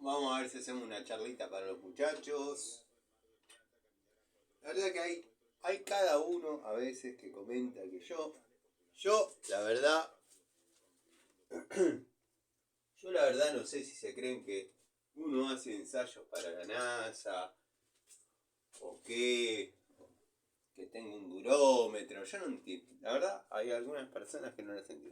vamos a ver si hacemos una charlita para los muchachos. La verdad que hay cada uno a veces que comenta que la verdad, yo la verdad no sé si se creen que uno hace ensayos para la NASA o que tenga un durómetro. Yo no entiendo. La verdad, hay algunas personas que no las entiendo.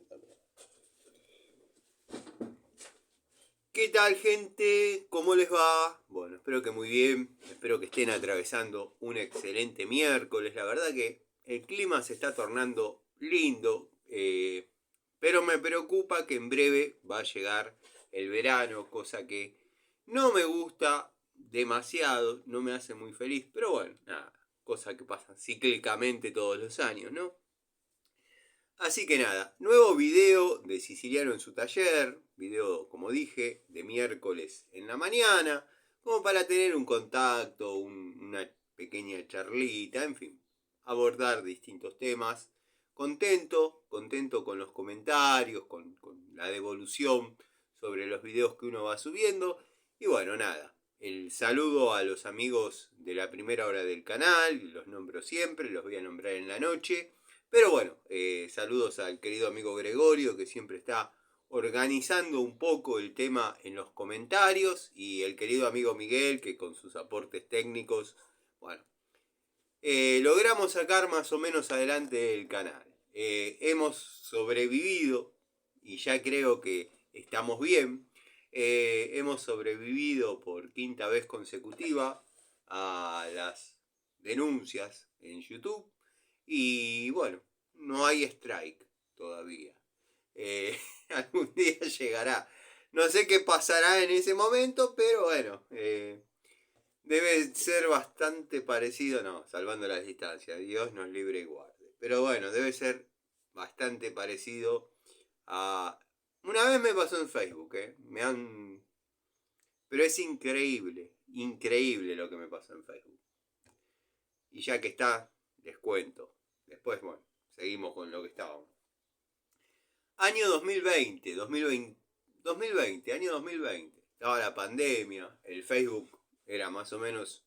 ¿Qué tal, gente? ¿Cómo les va? Bueno, espero que muy bien. Espero que estén atravesando un excelente miércoles. La verdad que el clima se está tornando lindo, pero me preocupa que en breve va a llegar el verano, cosa que no me gusta demasiado, no me hace muy feliz, pero bueno, nada, cosa que pasa cíclicamente todos los años, ¿no? Así que nada, nuevo video de Siciliano en su taller, video como dije, de miércoles en la mañana, como para tener un contacto, una pequeña charlita, en fin, abordar distintos temas. Contento con los comentarios, con la devolución sobre los videos que uno va subiendo. Y bueno, nada, el saludo a los amigos de la primera hora del canal, los nombro siempre, los voy a nombrar en la noche. Pero bueno, saludos al querido amigo Gregorio, que siempre está organizando un poco el tema en los comentarios, y el querido amigo Miguel, que con sus aportes técnicos, bueno, logramos sacar más o menos adelante el canal. Hemos sobrevivido, y ya creo que estamos bien. Hemos sobrevivido por quinta vez consecutiva a las denuncias en YouTube. Y bueno, no hay strike todavía. Algún día llegará. No sé qué pasará en ese momento, pero bueno, debe ser bastante parecido, no, salvando las distancias, Dios nos libre y guarde. Pero bueno, debe ser bastante parecido a... Una vez me pasó en Facebook, Pero es increíble, increíble lo que me pasó en Facebook. Y ya que está, les cuento. Después, bueno, seguimos con lo que estábamos. Año 2020, año 2020. Estaba la pandemia, el Facebook era más o menos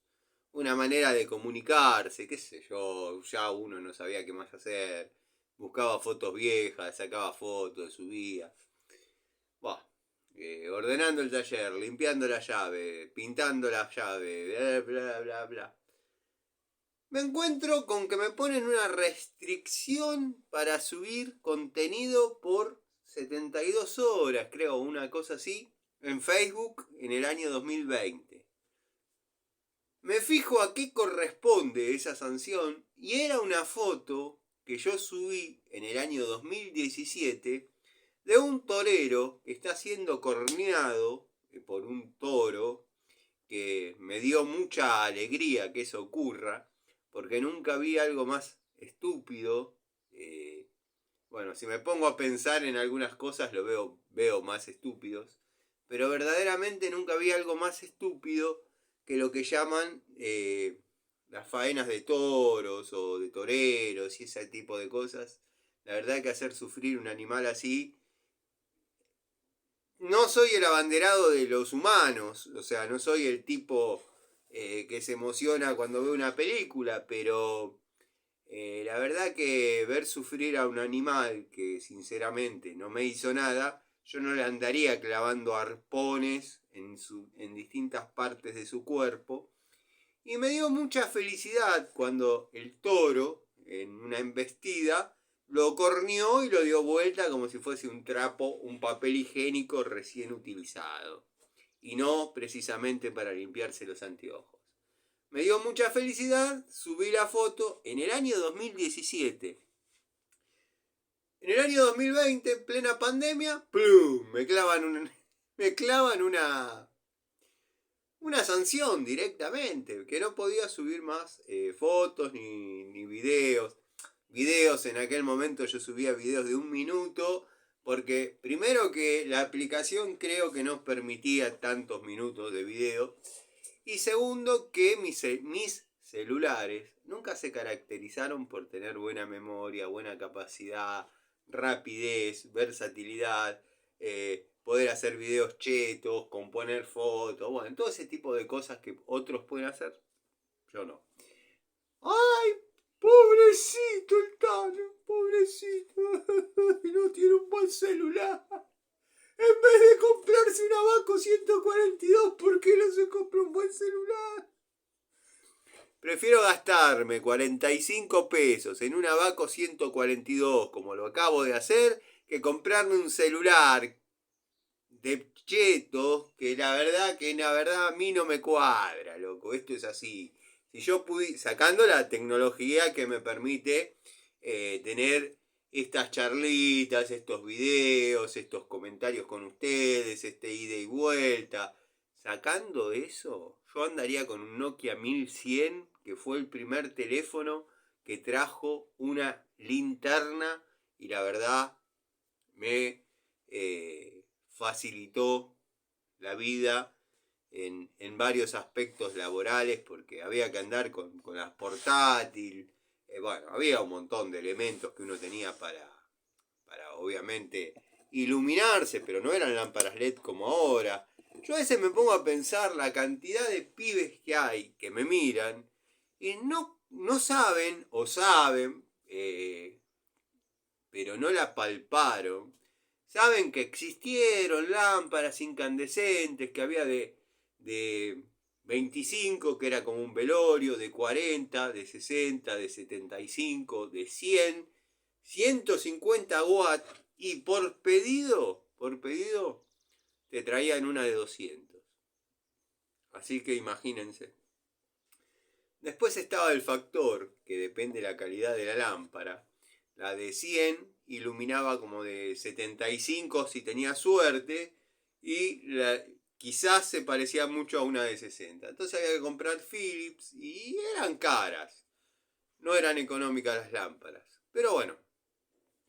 una manera de comunicarse, qué sé yo, ya uno no sabía qué más hacer. Buscaba fotos viejas, sacaba fotos, subía. Bah, ordenando el taller, limpiando la llave, pintando la llave, bla, bla, bla, bla. Me encuentro con que me ponen una restricción para subir contenido por 72 horas, creo, una cosa así, en Facebook en el año 2020. Me fijo a qué corresponde esa sanción y era una foto que yo subí en el año 2017 de un torero que está siendo corneado por un toro, que me dio mucha alegría que eso ocurra, porque nunca vi algo más estúpido. Bueno, si me pongo a pensar en algunas cosas lo veo más estúpidos, pero verdaderamente nunca vi algo más estúpido que lo que llaman las faenas de toros o de toreros y ese tipo de cosas. La verdad que hacer sufrir un animal así... No soy el abanderado de los humanos, o sea, no soy el tipo que se emociona cuando ve una película, pero la verdad que ver sufrir a un animal que sinceramente no me hizo nada, yo no le andaría clavando arpones en distintas partes de su cuerpo. Y me dio mucha felicidad cuando el toro, en una embestida, lo corneó y lo dio vuelta como si fuese un trapo, un papel higiénico recién utilizado. Y no precisamente para limpiarse los anteojos. Me dio mucha felicidad, subí la foto en el año 2017. En el año 2020, en plena pandemia, ¡plum! Me clavan una sanción directamente, que no podía subir más fotos ni videos. Videos, en aquel momento yo subía videos de 1 minuto, porque primero que la aplicación creo que no permitía tantos minutos de video, y segundo que mis celulares nunca se caracterizaron por tener buena memoria, buena capacidad, rapidez, versatilidad, poder hacer videos chetos, componer fotos, bueno, todo ese tipo de cosas que otros pueden hacer, yo no. ¡Ay! Pobrecito el Tano, pobrecito. No tiene un buen celular. En vez de comprarse una Vaco 142, ¿por qué no se compra un buen celular? Prefiero gastarme 45 pesos en una Vaco 142, como lo acabo de hacer, que comprarme un celular de cheto, que la verdad a mí no me cuadra, loco. Esto es así. Si yo pude, sacando la tecnología que me permite tener estas charlitas, estos videos, estos comentarios con ustedes, este ida y vuelta, sacando eso, yo andaría con un Nokia 1100, que fue el primer teléfono que trajo una linterna y la verdad me facilitó la vida en varios aspectos laborales porque había que andar con las portátiles. Bueno, había un montón de elementos que uno tenía para obviamente iluminarse, pero no eran lámparas LED como ahora. Yo a veces me pongo a pensar la cantidad de pibes que hay que me miran y no saben o saben, pero no la palparon. Saben que existieron lámparas incandescentes, que había de 25, que era como un velorio, de 40, de 60, de 75, de 100, 150 watts, y por pedido, te traían una de 200. Así que imagínense. Después estaba el factor, que depende de la calidad de la lámpara. La de 100 iluminaba como de 75 si tenía suerte, y quizás se parecía mucho a una de 60. Entonces había que comprar Philips y eran caras. No eran económicas las lámparas. Pero bueno,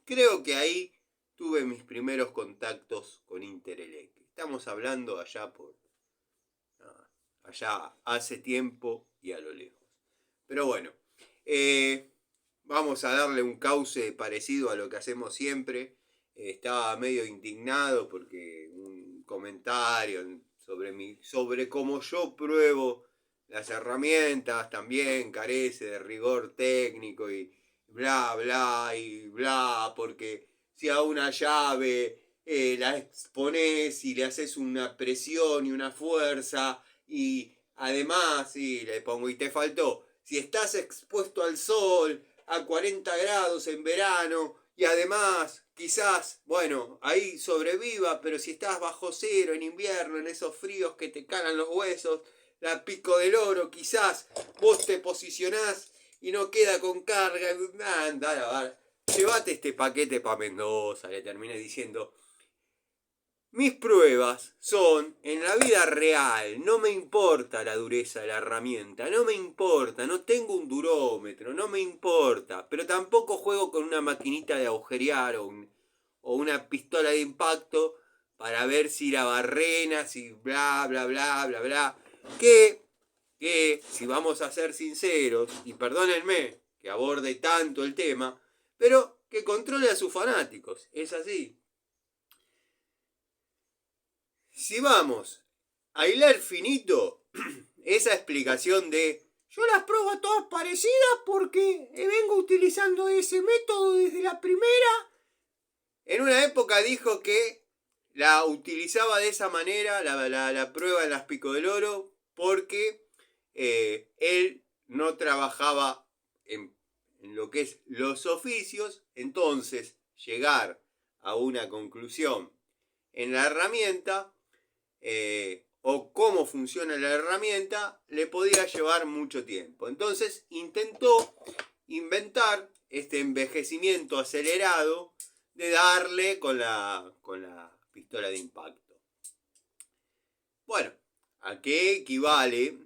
creo que ahí tuve mis primeros contactos con Interelec. Estamos hablando allá hace tiempo y a lo lejos. Pero bueno, vamos a darle un cauce parecido a lo que hacemos siempre. Estaba medio indignado porque un comentario sobre cómo yo pruebo las herramientas también carece de rigor técnico y bla bla y bla, porque si a una llave la expones y le haces una presión y una fuerza, y además, y le pongo y te faltó, si estás expuesto al sol a 40 grados en verano y además quizás, bueno, ahí sobreviva, pero si estás bajo cero en invierno, en esos fríos que te calan los huesos, la Pico del Oro, quizás vos te posicionás y no queda con carga, anda, llévate este paquete para Mendoza, le terminé diciendo. Mis pruebas son en la vida real, no me importa la dureza de la herramienta, no me importa, no tengo un durómetro, no me importa, pero tampoco juego con una maquinita de agujerear o una pistola de impacto para ver si la barrena, si bla bla bla bla bla, que si vamos a ser sinceros, y perdónenme que aborde tanto el tema, pero que controle a sus fanáticos, es así. Si vamos a hilar finito, esa explicación de yo las pruebo todas parecidas porque vengo utilizando ese método desde la primera. En una época dijo que la utilizaba de esa manera, la prueba en las Pico del Oro, porque él no trabajaba en lo que es los oficios, entonces llegar a una conclusión en la herramienta o cómo funciona la herramienta le podía llevar mucho tiempo. Entonces intentó inventar este envejecimiento acelerado de darle con la pistola de impacto. Bueno, ¿a qué equivale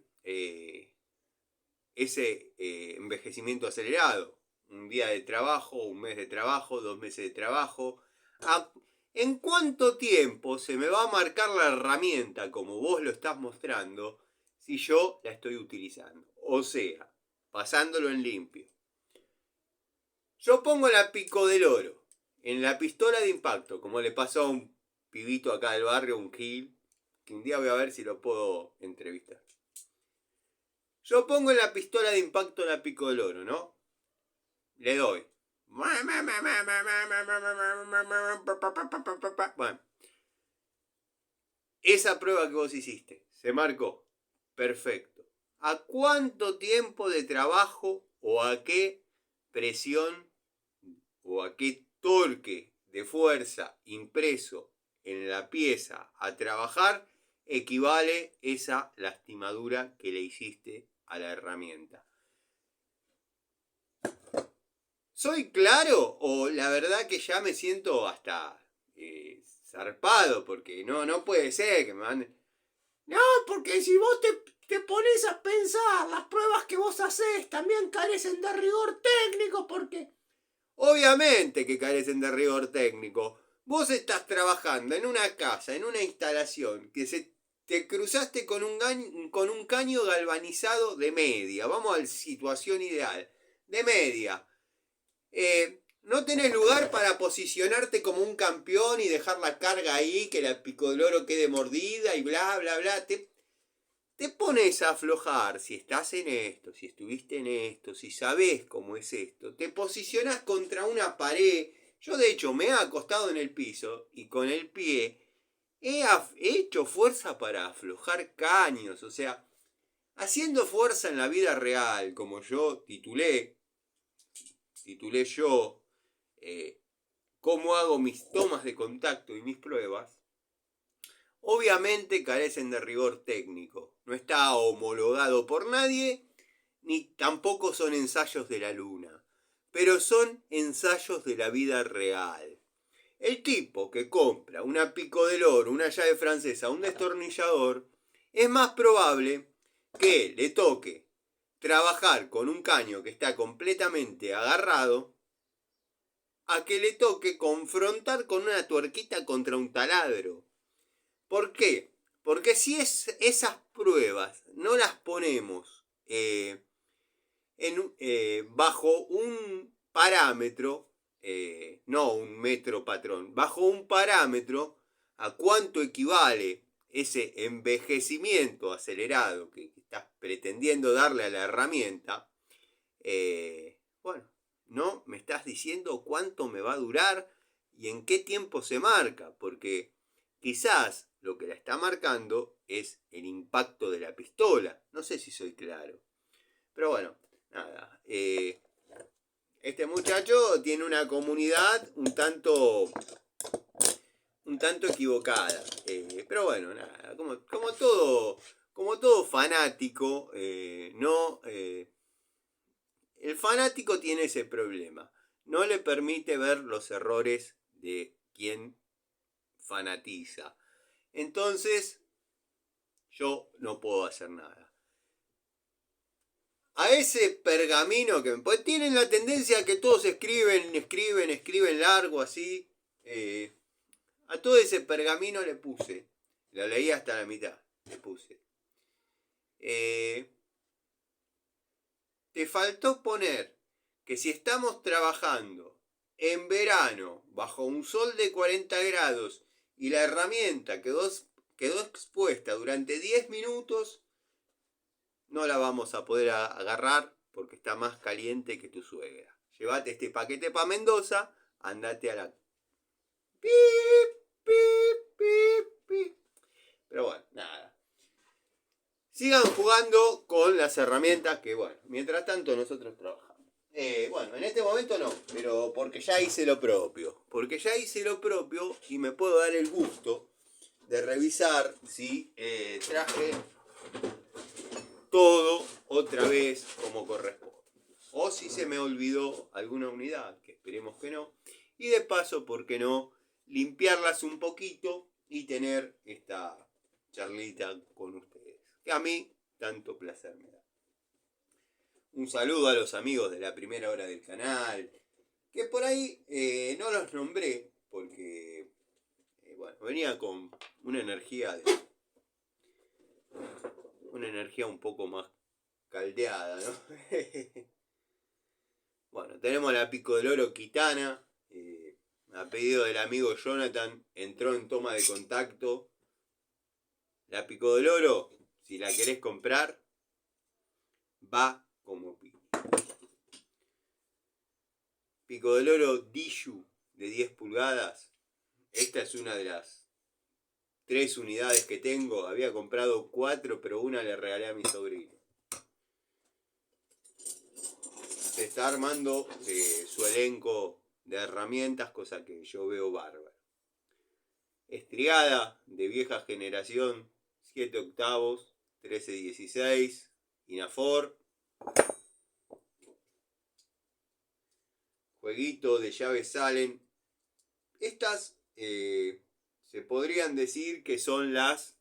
ese envejecimiento acelerado? Un día de trabajo, un mes de trabajo, 2 meses de trabajo. ¿En cuánto tiempo se me va a marcar la herramienta como vos lo estás mostrando si yo la estoy utilizando? O sea, pasándolo en limpio. Yo pongo la Pico del Oro en la pistola de impacto, como le pasó a un pibito acá del barrio, un gil, que un día voy a ver si lo puedo entrevistar. Yo pongo en la pistola de impacto la pico del oro, ¿no? Le doy. Bueno, esa prueba que vos hiciste, se marcó. Perfecto. ¿A cuánto tiempo de trabajo o a qué presión o a qué torque de fuerza impreso en la pieza a trabajar equivale esa lastimadura que le hiciste a la herramienta? ¿Soy claro o la verdad que ya me siento hasta zarpado? Porque no puede ser que me manden... No, porque si vos te pones a pensar, las pruebas que vos hacés también carecen de rigor técnico, porque... Obviamente que carecen de rigor técnico. Vos estás trabajando en una casa, en una instalación, que te cruzaste con un caño galvanizado de media. Vamos a la situación ideal. De media. No tenés lugar para posicionarte como un campeón y dejar la carga ahí, que la pico del oro quede mordida y bla, bla, bla. Te pones a aflojar si estás en esto, si estuviste en esto, si sabés cómo es esto. Te posicionás contra una pared. Yo de hecho me he acostado en el piso y con el pie he hecho fuerza para aflojar caños. O sea, haciendo fuerza en la vida real, como yo titulé yo, cómo hago mis tomas de contacto y mis pruebas, obviamente carecen de rigor técnico. No está homologado por nadie, ni tampoco son ensayos de la luna, pero son ensayos de la vida real. El tipo que compra una pico del oro, una llave francesa, un destornillador, es más probable que le toque trabajar con un caño que está completamente agarrado a que le toque confrontar con una tuerquita contra un taladro. ¿Por qué? Porque si esas pruebas no las ponemos bajo un parámetro, no un metro patrón, bajo un parámetro a cuánto equivale ese envejecimiento acelerado que estás pretendiendo darle a la herramienta, bueno, no me estás diciendo cuánto me va a durar y en qué tiempo se marca, porque quizás lo que la está marcando es el impacto de la pistola. No sé si soy claro. Pero bueno, nada. Este muchacho tiene una comunidad un tanto equivocada. Pero bueno, nada. Como todo fanático, no... el fanático tiene ese problema. No le permite ver los errores de quien fanatiza. Entonces, yo no puedo hacer nada. A ese pergamino que... Pues tienen la tendencia que todos escriben largo así. A todo ese pergamino le puse. Lo leí hasta la mitad. Le puse. Te faltó poner que si estamos trabajando en verano bajo un sol de 40 grados y la herramienta quedó expuesta durante 10 minutos, no la vamos a poder agarrar porque está más caliente que tu suegra. Llévate este paquete para Mendoza, andate a la... Pip, pip, pip, pip. Pero bueno, nada. Sigan jugando con las herramientas que, bueno, mientras tanto nosotros trabajamos. Bueno, en este momento no, pero porque ya hice lo propio. Porque ya hice lo propio y me puedo dar el gusto de revisar si traje todo otra vez como corresponde. O si se me olvidó alguna unidad, que esperemos que no. Y de paso, ¿por qué no? Limpiarlas un poquito y tener esta charlita con ustedes. Que a mí tanto placer me da. Un saludo a los amigos de la primera hora del canal. Que por ahí no los nombré porque bueno, venía con una energía un poco más caldeada, ¿no? Bueno, tenemos la pico del oro Kitana, a pedido del amigo Jonathan, entró en toma de contacto. La Pico del Oro, si la querés comprar, va como pico. Pico del Oro Diju de 10 pulgadas. Esta es una de las 3 unidades que tengo. Había comprado 4, pero una le regalé a mi sobrino. Se está armando su elenco de herramientas, cosa que yo veo bárbaro. Estriada de vieja generación, 7 octavos, 13-16, Inafor. Jueguito de llaves Allen. Estas se podrían decir que son las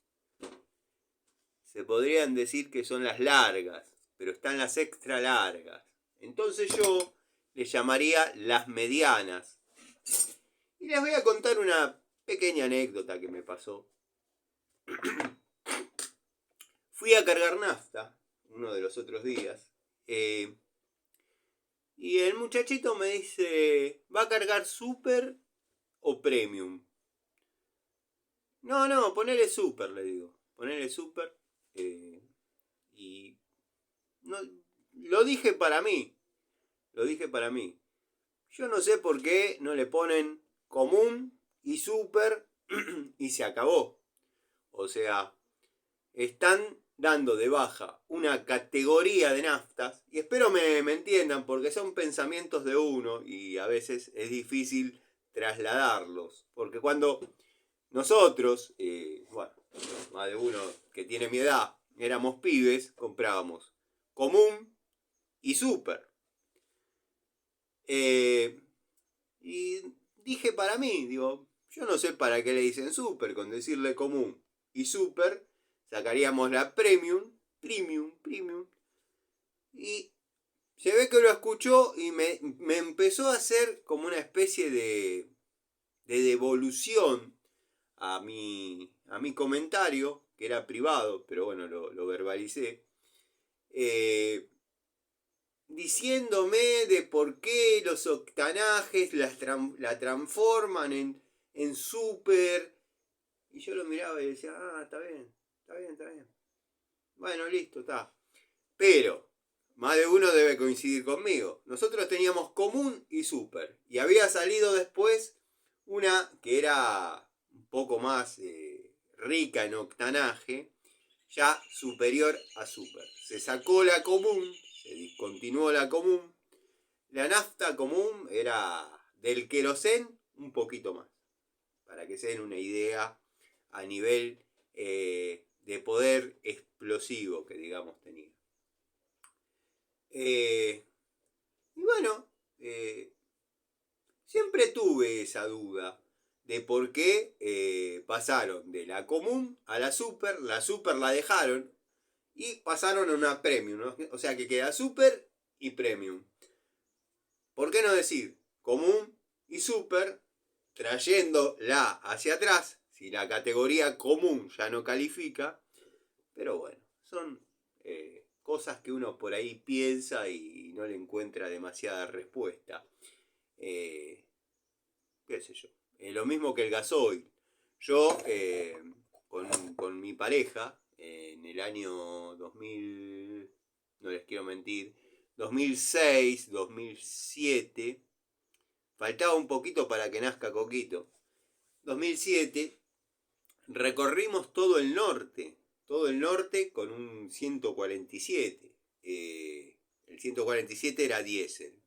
largas, pero están las extra largas. Entonces yo les llamaría las medianas. Y les voy a contar una pequeña anécdota que me pasó. Fui a cargar nafta uno de los otros días. Y el muchachito me dice, ¿va a cargar super o premium? No, ponele super, le digo. Ponele super. Y no, lo dije para mí. Yo no sé por qué no le ponen común y super y se acabó. O sea, están dando de baja una categoría de naftas, y espero me entiendan porque son pensamientos de uno y a veces es difícil trasladarlos, porque cuando nosotros, bueno, más de uno que tiene mi edad, éramos pibes, comprábamos común y super. Y dije para mí, digo, yo no sé para qué le dicen super, con decirle común y super sacaríamos la premium. Y se ve que lo escuchó y me empezó a hacer como una especie de devolución a mi comentario, que era privado, pero bueno, lo verbalicé. Diciéndome de por qué los octanajes la transforman en super. Y yo lo miraba y decía, está bien. Bueno, listo, está. Pero, más de uno debe coincidir conmigo. Nosotros teníamos común y super. Y había salido después una que era un poco más rica en octanaje, ya superior a super. Se sacó la común, se discontinuó la común. La nafta común era del querosén un poquito más. Para que se den una idea a nivel de poder explosivo que digamos tenía. Y bueno, siempre tuve esa duda de por qué pasaron de la común a la super la dejaron y pasaron a una premium, ¿no? O sea que queda super y premium. ¿Por qué no decir común y super trayéndola hacia atrás si la categoría común ya no califica? Pero bueno, son cosas que uno por ahí piensa y no le encuentra demasiada respuesta. Qué sé yo. Lo mismo que el gasoil. Yo con mi pareja en el año 2000, no les quiero mentir, 2006, 2007, faltaba un poquito para que nazca Coquito. 2007, recorrimos todo el norte con un 147. El 147 era diésel.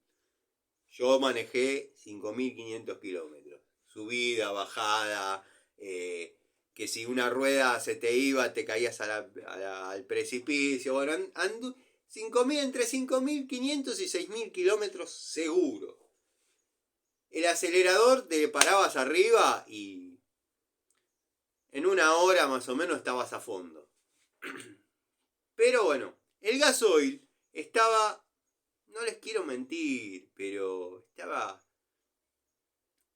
Yo manejé 5.500 kilómetros. Subida, bajada, que si una rueda se te iba, te caías al precipicio. Bueno, entre 5.500 y 6.000 kilómetros seguro. El acelerador te parabas arriba y en una hora más o menos estabas a fondo. Pero bueno, el gasoil estaba, no les quiero mentir, pero estaba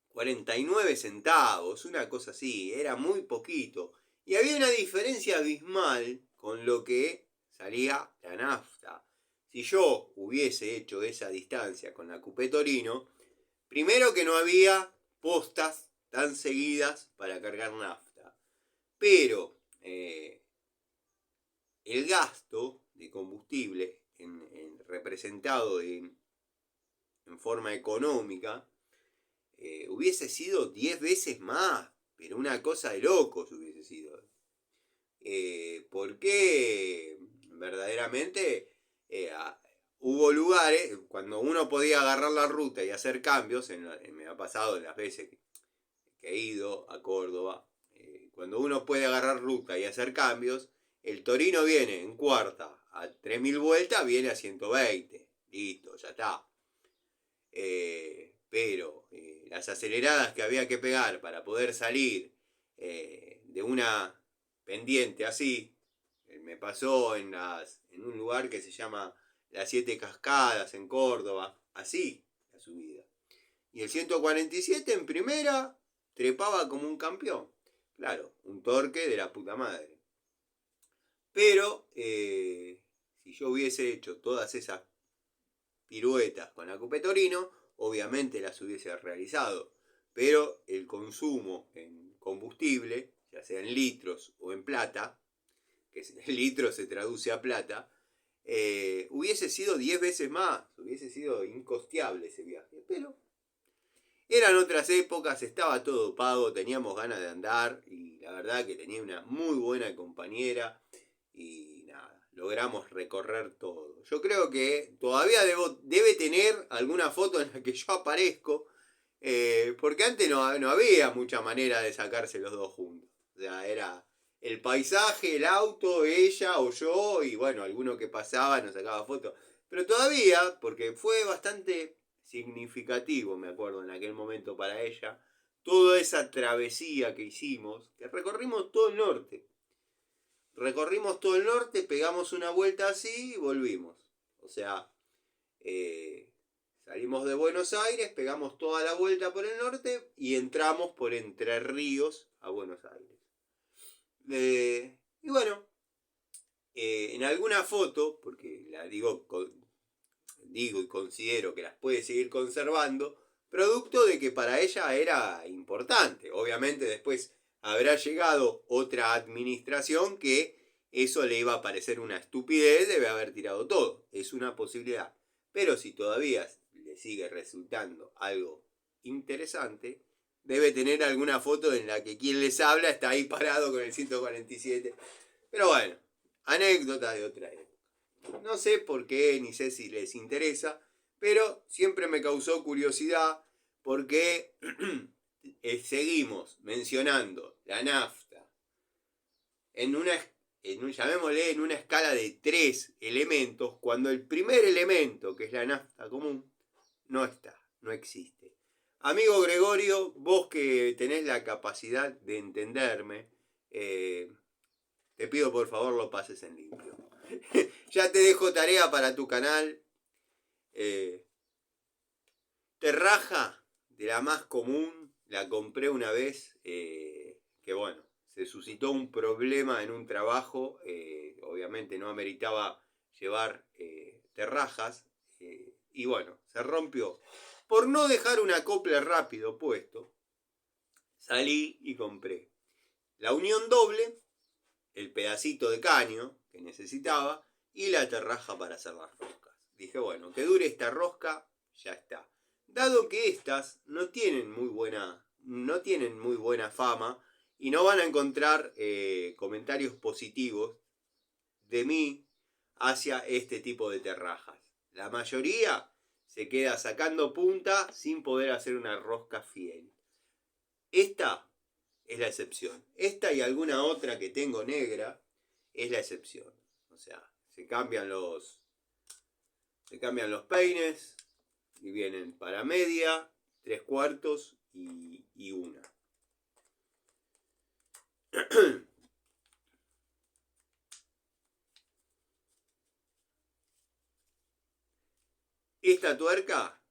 49 centavos, una cosa así, era muy poquito. Y había una diferencia abismal con lo que salía la nafta. Si yo hubiese hecho esa distancia con la Coupé Torino, primero que no había postas tan seguidas para cargar nafta. Pero el gasto de combustible representado en forma económica hubiese sido 10 veces más, pero una cosa de locos hubiese sido. Porque verdaderamente hubo lugares, cuando uno podía agarrar la ruta y hacer cambios, me ha pasado en las veces que he ido a Córdoba, cuando uno puede agarrar ruta y hacer cambios, el Torino viene en cuarta a 3000 vueltas, viene a 120. Listo, ya está. Pero las aceleradas que había que pegar para poder salir de una pendiente así, me pasó en un lugar que se llama Las Siete Cascadas en Córdoba, así la subida. Y el 147 en primera trepaba como un campeón. Claro, un torque de la puta madre. Pero si yo hubiese hecho todas esas piruetas con la Coupe Torino, obviamente las hubiese realizado. Pero el consumo en combustible, ya sea en litros o en plata, que el litro se traduce a plata, hubiese sido 10 veces más, hubiese sido incosteable ese viaje. Pero eran otras épocas, estaba todo pago, teníamos ganas de andar y la verdad que tenía una muy buena compañera y nada, logramos recorrer todo. Yo creo que todavía debe tener alguna foto en la que yo aparezco, porque antes no había mucha manera de sacarse los dos juntos. O sea, era el paisaje, el auto, ella o yo y bueno, alguno que pasaba nos sacaba fotos. Pero todavía, porque fue bastante significativo, me acuerdo, en aquel momento para ella, toda esa travesía que hicimos, que recorrimos todo el norte. Recorrimos todo el norte, pegamos una vuelta así y volvimos. O sea, salimos de Buenos Aires, pegamos toda la vuelta por el norte y entramos por Entre Ríos a Buenos Aires. Y bueno, en alguna foto, porque la digo y considero que las puede seguir conservando, producto de que para ella era importante. Obviamente después habrá llegado otra administración que eso le iba a parecer una estupidez, debe haber tirado todo. Es una posibilidad. Pero si todavía le sigue resultando algo interesante, debe tener alguna foto en la que quien les habla está ahí parado con el 147. Pero bueno, anécdotas de otra época. No sé por qué, ni sé si les interesa, pero siempre me causó curiosidad porque seguimos mencionando la nafta llamémosle en una escala de 3 elementos, cuando el primer elemento, que es la nafta común, no está, no existe. Amigo Gregorio, vos que tenés la capacidad de entenderme, te pido por favor lo pases en limpio. Ya te dejo tarea para tu canal. Terraja, de la más común, la compré una vez, que bueno, se suscitó un problema en un trabajo, obviamente no ameritaba llevar terrajas, y bueno, se rompió. Por no dejar un acople rápido puesto, salí y compré la unión doble, el pedacito de caño que necesitaba y la terraja para hacer las roscas. Dije, bueno, que dure esta rosca, ya está. Dado que estas no tienen muy buena fama y no van a encontrar comentarios positivos de mí hacia este tipo de terrajas. La mayoría se queda sacando punta sin poder hacer una rosca fiel. Esta es la excepción. Esta y alguna otra que tengo negra es la excepción. O sea, se cambian los peines y vienen para media, 3/4 y una. Esta tuerca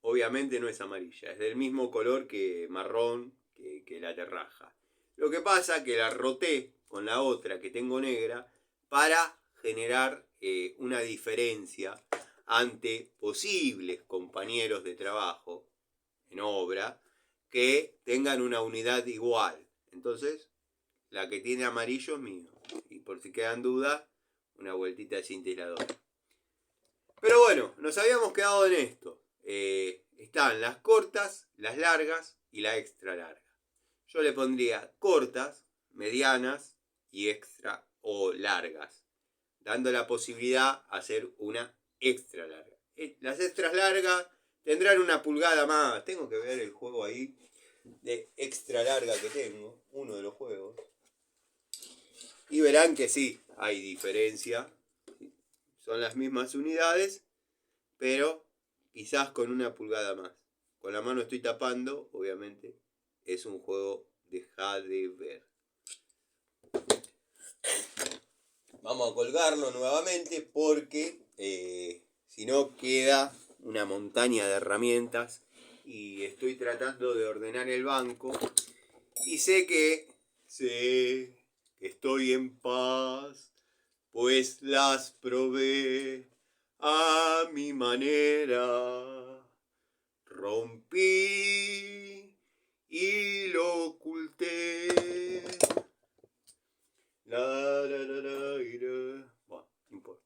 obviamente no es amarilla, es del mismo color que marrón que la terraja. Lo que pasa es que la roté con la otra que tengo negra para generar una diferencia ante posibles compañeros de trabajo en obra que tengan una unidad igual. Entonces, la que tiene amarillo es mío. Y por si quedan dudas, una vueltita de cintilador. Pero bueno, nos habíamos quedado en esto. Están las cortas, las largas y la extra larga. Yo le pondría cortas, medianas y extra o largas, dando la posibilidad a hacer una extra larga. Las extras largas tendrán una pulgada más. Tengo que ver el juego ahí de extra larga que tengo, uno de los juegos. Y verán que sí, hay diferencia. Son las mismas unidades, pero quizás con una pulgada más. Con la mano estoy tapando, obviamente. Es un juego deja de ver. Vamos a colgarlo nuevamente porque si no queda una montaña de herramientas. Y estoy tratando de ordenar el banco. Y sé que estoy en paz, pues las probé a mi manera. Rompí y lo oculté. Bueno, no importa.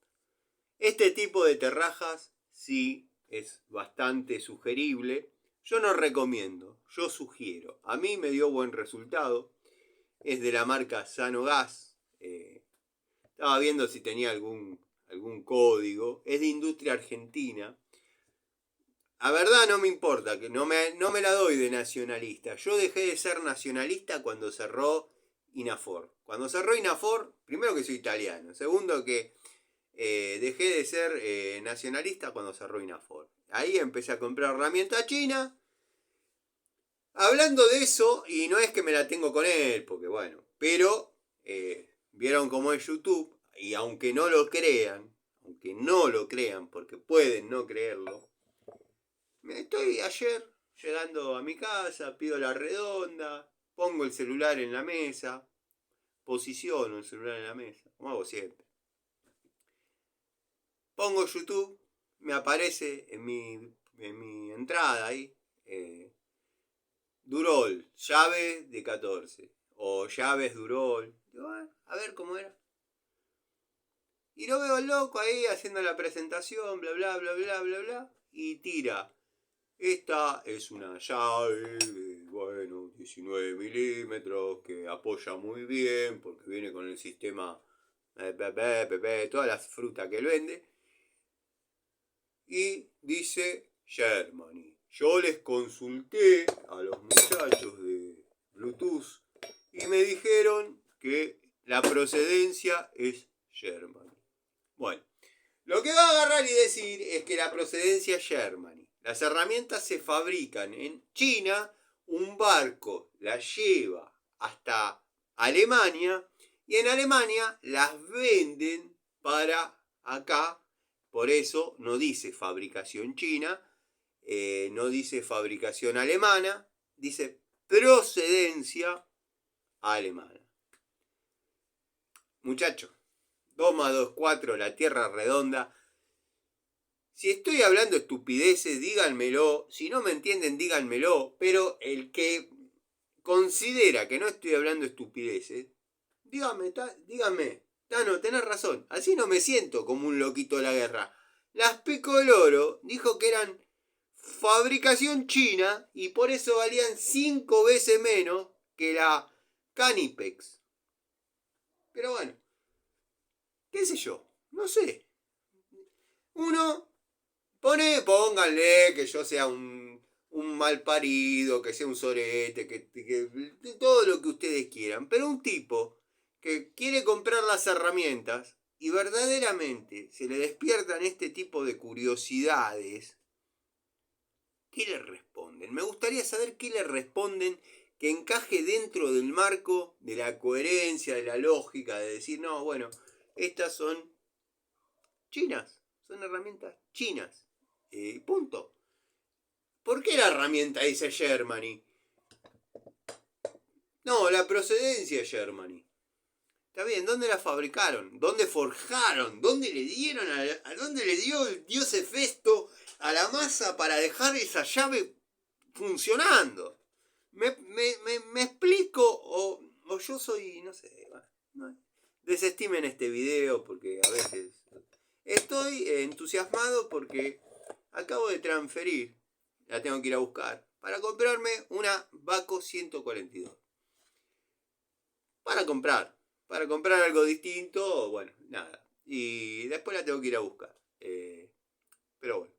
Este tipo de terrajas sí es bastante sugerible. Yo no recomiendo, yo sugiero. A mí me dio buen resultado. Es de la marca Sanogas. Estaba viendo si tenía algún código. Es de industria argentina. La verdad no me importa, que no me la doy de nacionalista. Yo dejé de ser nacionalista cuando cerró Inafor. Cuando cerró Inafor, primero que soy italiano. Segundo que dejé de ser nacionalista cuando cerró Inafor. Ahí empecé a comprar herramienta china. Hablando de eso, y no es que me la tengo con él, porque bueno, pero vieron cómo es YouTube, y aunque no lo crean, porque pueden no creerlo, estoy ayer llegando a mi casa, pido la redonda, pongo el celular en la mesa, posiciono el celular en la mesa, como hago siempre. Pongo YouTube, me aparece en mi entrada ahí, Durol, llave de 14. O llaves Durol. Digo, a ver cómo era. Y lo veo loco ahí haciendo la presentación, bla, bla, bla, bla, bla, bla. Y tira. Esta es una llave de, 19 milímetros que apoya muy bien porque viene con el sistema todas las frutas que él vende. Y dice Germany. Yo les consulté a los muchachos de Bluetooth y me dijeron que la procedencia es Germany. Bueno, lo que va a agarrar y decir es que la procedencia es Germany. Las herramientas se fabrican en China, un barco las lleva hasta Alemania y en Alemania las venden para acá. Por eso no dice fabricación china, no dice fabricación alemana, dice procedencia alemana. Muchachos, 2 más 2, 4, la tierra redonda. Si estoy hablando estupideces, díganmelo. Si no me entienden, díganmelo. Pero el que considera que no estoy hablando estupideces, dígame, Tano, tenés razón. Así no me siento como un loquito de la guerra. Las Picoloro dijo que eran fabricación china y por eso valían 5 veces menos que la Canipex. Pero bueno, qué sé yo, no sé. Uno, pónganle que yo sea un mal parido, que sea un sorete, que todo lo que ustedes quieran. Pero un tipo que quiere comprar las herramientas y verdaderamente se le despiertan este tipo de curiosidades, ¿qué le responden? Me gustaría saber qué le responden que encaje dentro del marco de la coherencia, de la lógica, de decir, no, bueno, estas son chinas, son herramientas chinas. Punto. ¿Por qué la herramienta dice Germany? No, la procedencia es Germany. Está bien, ¿dónde la fabricaron? ¿Dónde forjaron? ¿Dónde le dieron a dónde le dio el dios Hefesto a la masa para dejar esa llave funcionando? ¿Me explico o yo soy, no sé, no, desestimen este video porque a veces estoy entusiasmado porque acabo de transferir, la tengo que ir a buscar, para comprarme una Vaco 142. Para comprar algo distinto, bueno, nada. Y después la tengo que ir a buscar. Pero bueno.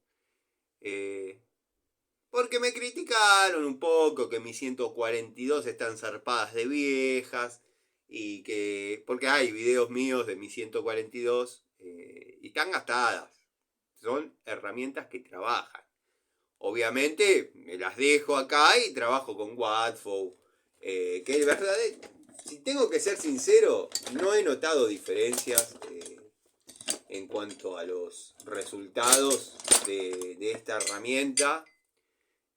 Porque me criticaron un poco que mis 142 están zarpadas de viejas. Y que. Porque hay videos míos de mis 142 y están gastadas. Son herramientas que trabajan. Obviamente me las dejo acá y trabajo con Watford. Que de verdad, si tengo que ser sincero, no he notado diferencias en cuanto a los resultados de esta herramienta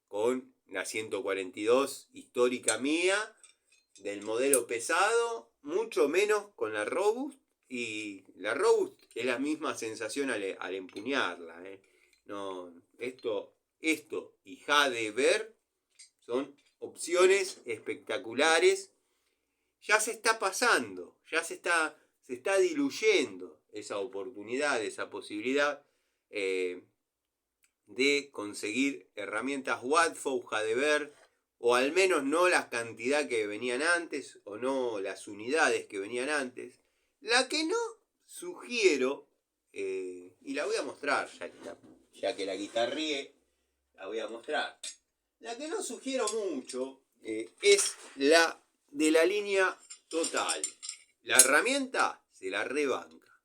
con la 142 histórica mía, del modelo pesado, mucho menos con la Robust. Y la Robust es la misma sensación al empuñarla. No, esto y Hadever son opciones espectaculares. Ya se está pasando, ya se está diluyendo esa oportunidad, esa posibilidad de conseguir herramientas Watford, Hadever, o al menos no la cantidad que venían antes, o no las unidades que venían antes. La que no sugiero, y la voy a mostrar, ya que la guitarrié, la voy a mostrar. La que no sugiero mucho es la de la línea Total. La herramienta se la rebanca.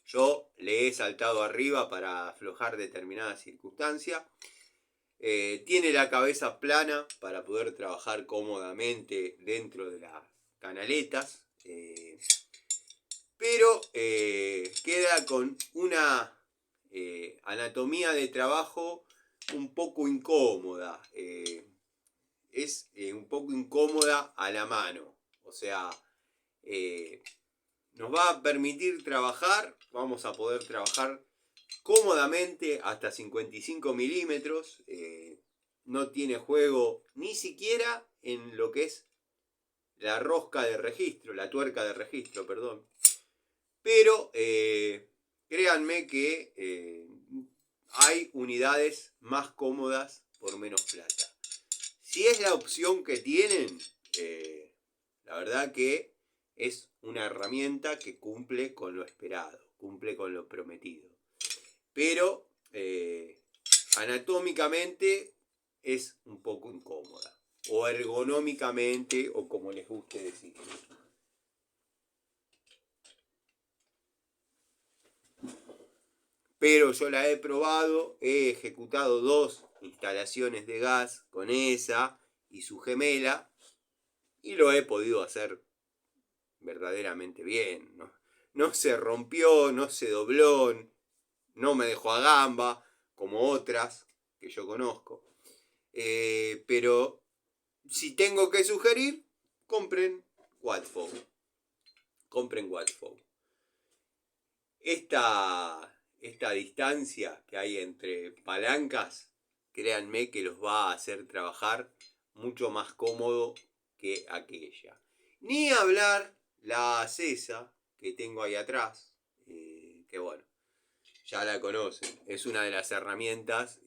Yo le he saltado arriba para aflojar determinadas circunstancias. Tiene la cabeza plana para poder trabajar cómodamente dentro de las canaletas. Pero queda con una anatomía de trabajo un poco incómoda. Es un poco incómoda a la mano. O sea, nos va a permitir trabajar, vamos a poder trabajar cómodamente hasta 55 milímetros. No tiene juego ni siquiera en lo que es la rosca de registro, la tuerca de registro, perdón. Pero créanme que hay unidades más cómodas por menos plata. Si es la opción que tienen, la verdad que es una herramienta que cumple con lo esperado, cumple con lo prometido. Pero anatómicamente es un poco incómoda, o ergonómicamente, o como les guste decir. Pero yo la he probado, he ejecutado 2 instalaciones de gas con esa y su gemela, y lo he podido hacer verdaderamente bien. No se rompió, no se dobló, no me dejó a gamba, como otras que yo conozco. Pero si tengo que sugerir, compren Watford. Compren Watford. Esta distancia que hay entre palancas, créanme que los va a hacer trabajar mucho más cómodo que aquella. Ni hablar la Acesa que tengo ahí atrás, que bueno, ya la conocen. Es una de las herramientas,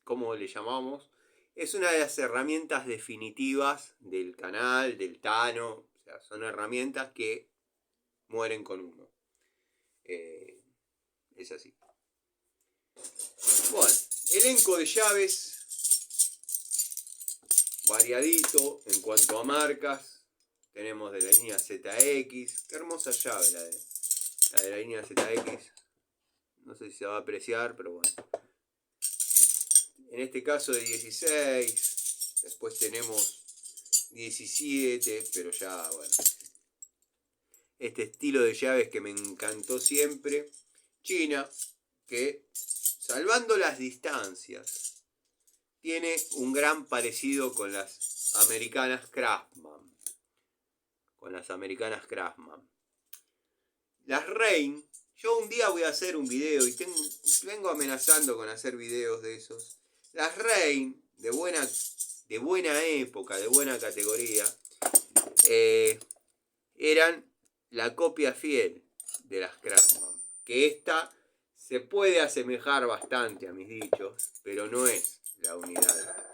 ¿cómo le llamamos? Es una de las herramientas definitivas del canal, del Tano. O sea, son herramientas que mueren con uno. Es así. Bueno, elenco de llaves variadito en cuanto a marcas. Tenemos de la línea ZX. Qué hermosa llave la de la línea ZX. No sé si se va a apreciar, pero bueno. En este caso de 16. Después tenemos 17, pero ya, bueno. Este estilo de llaves que me encantó siempre. China, que salvando las distancias, tiene un gran parecido con las americanas Craftsman. Las Reign, yo un día voy a hacer un video y vengo amenazando con hacer videos de esos. Las Reign, de buena de buena época, de buena categoría, eran la copia fiel de las Craftsman. Que esta se puede asemejar bastante a mis dichos, pero no es la unidad.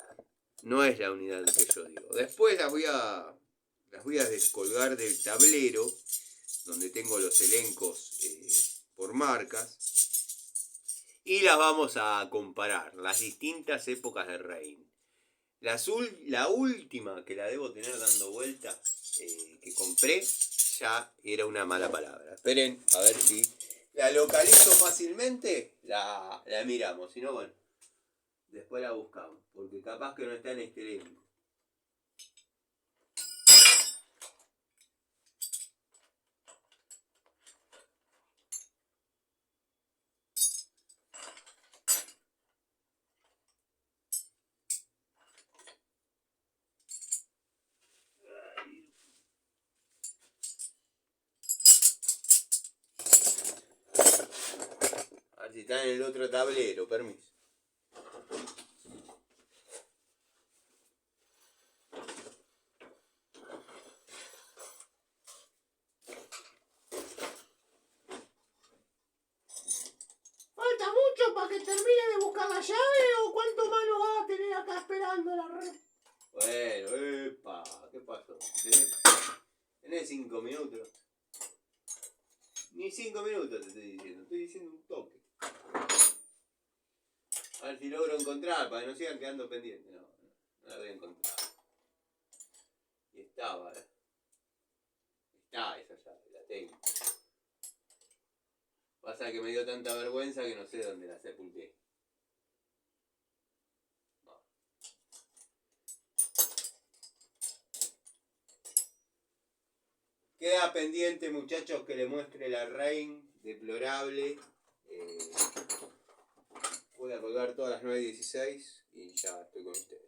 No es la unidad que yo digo. Después las voy a descolgar del tablero, donde tengo los elencos por marcas, y las vamos a comparar, las distintas épocas de Reign. La última que la debo tener dando vuelta, que compré, ya era una mala palabra. Esperen, a ver si la localizo fácilmente, la miramos. Si no, bueno, después la buscamos, porque capaz que no está en este elenco. A ver si está en el otro tablero, permiso. ¿Falta mucho para que termine de buscar la llave o cuánto más nos va a tener acá esperando la red? Bueno, epa, ¿qué pasó? ¿Tenés 5 minutos? Ni 5 minutos te estoy diciendo un toque. A ver si logro encontrar, para que no sigan quedando pendientes. No la voy a encontrar. Y estaba, está esa llave, la tengo. Pasa que me dio tanta vergüenza que no sé dónde la sepulté. No. Queda pendiente, muchachos, que le muestre la Reign deplorable. Voy a colgar todas las 9:16 y ya estoy con ustedes.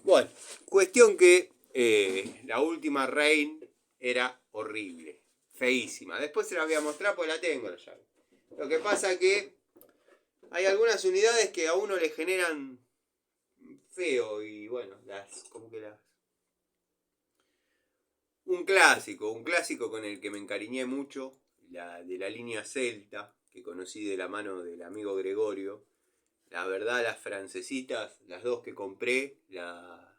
Bueno, cuestión que la última Reign era horrible, feísima. Después se la voy a mostrar porque la tengo la llave. Lo que pasa que hay algunas unidades que a uno le generan feo y bueno, un clásico con el que me encariñé mucho, de la línea Celta, que conocí de la mano del amigo Gregorio. La verdad, las francesitas, las dos que compré, la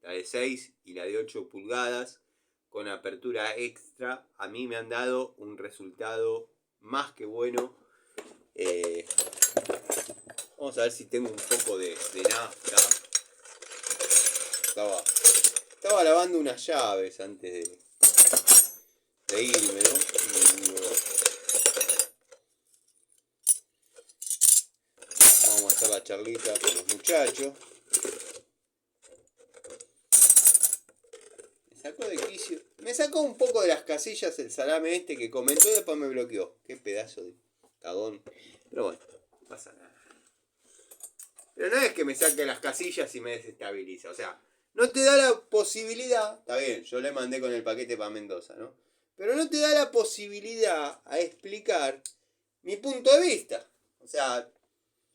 de 6 y la de 8 pulgadas, con apertura extra, a mí me han dado un resultado más que bueno. Vamos a ver si tengo un poco de nafta. Estaba lavando unas llaves antes de irme, ¿no? Vamos a hacer la charlita con los muchachos. Me sacó un poco de las casillas el salame este que comentó y después me bloqueó. Qué pedazo de cagón. Pero bueno, no pasa nada. Pero no es que me saque las casillas y me desestabiliza. O sea, no te da la posibilidad. Está bien, yo le mandé con el paquete para Mendoza, ¿no? Pero no te da la posibilidad a explicar mi punto de vista. O sea,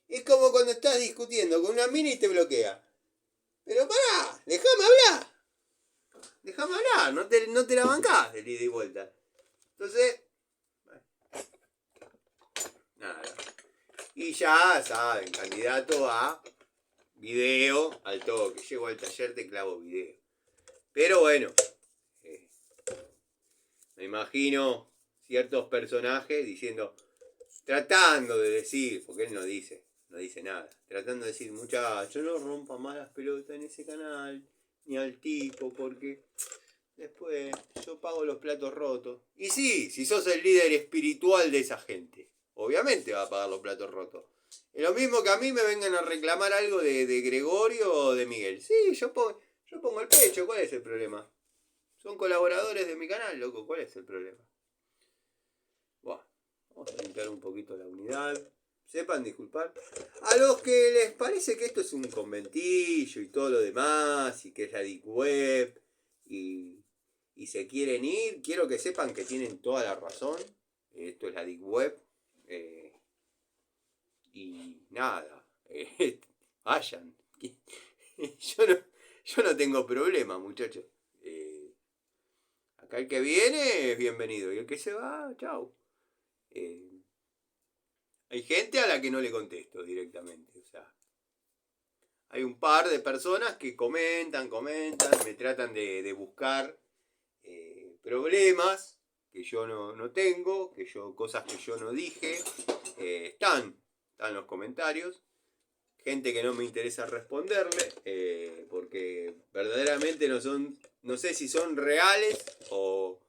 es como cuando estás discutiendo con una mina y te bloquea. Pero pará, déjame hablar. Déjame hablar, no te la bancás de ida y vuelta. Entonces, nada. Y ya saben, candidato a video al toque. Llego al taller, te clavo video. Pero bueno, me imagino ciertos personajes diciendo, tratando de decir, porque él no dice nada, tratando de decir, muchachos, no rompa más las pelotas en ese canal, ni al tipo, porque después yo pago los platos rotos. Y sí, si sos el líder espiritual de esa gente, obviamente va a pagar los platos rotos. Es lo mismo que a mí me vengan a reclamar algo de Gregorio o de Miguel. Sí, yo pongo el pecho, ¿cuál es el problema? Son colaboradores de mi canal, loco, ¿cuál es el problema? Bueno, vamos a limpiar un poquito la unidad. sepan disculpar. A los que les parece que esto es un conventillo y todo lo demás, y que es la Deep Web, y se quieren ir, quiero que sepan que tienen toda la razón. Esto es la Deep Web. Y nada, vayan. Yo no tengo problema, muchachos. Acá el que viene es bienvenido, y el que se va, chau. Hay gente a la que no le contesto directamente. O sea, hay un par de personas que comentan, me tratan de buscar problemas que yo no tengo, cosas que yo no dije. Están los comentarios. Gente que no me interesa responderle, porque verdaderamente no sé si son reales o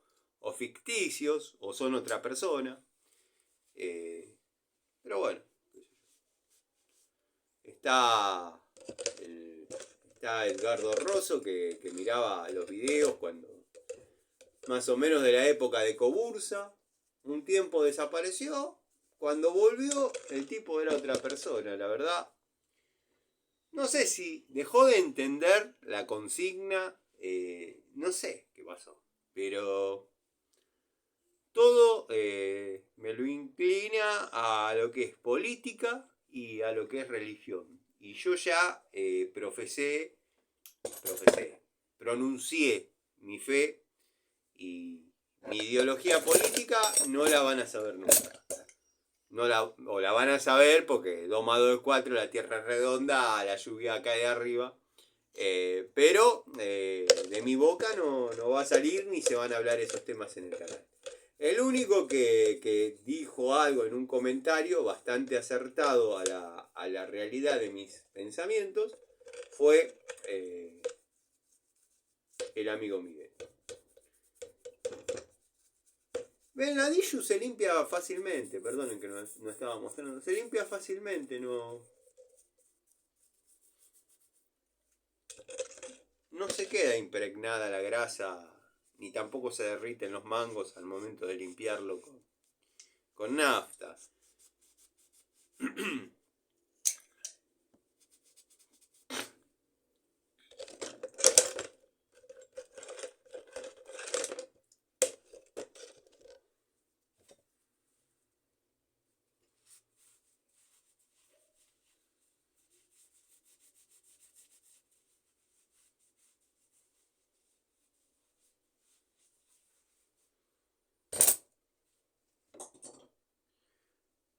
ficticios, o son otra persona. Pero bueno, está Edgardo Rosso que miraba los videos cuando más o menos de la época de Cobursa. Un tiempo desapareció. Cuando volvió, el tipo era otra persona, la verdad. No sé si dejó de entender la consigna, no sé qué pasó, pero todo me lo inclina a lo que es política y a lo que es religión. Y yo ya pronuncié mi fe, y mi ideología política no la van a saber nunca. O la van a saber porque 2 más 2 es 4, la tierra es redonda, la lluvia cae de arriba. Pero de mi boca no va a salir ni se van a hablar esos temas en el canal. El único que dijo algo en un comentario bastante acertado a la realidad de mis pensamientos fue el amigo Miguel. Venadillo se limpia fácilmente, perdonen que no estaba mostrando, se limpia fácilmente, no se queda impregnada la grasa, ni tampoco se derriten los mangos al momento de limpiarlo con nafta.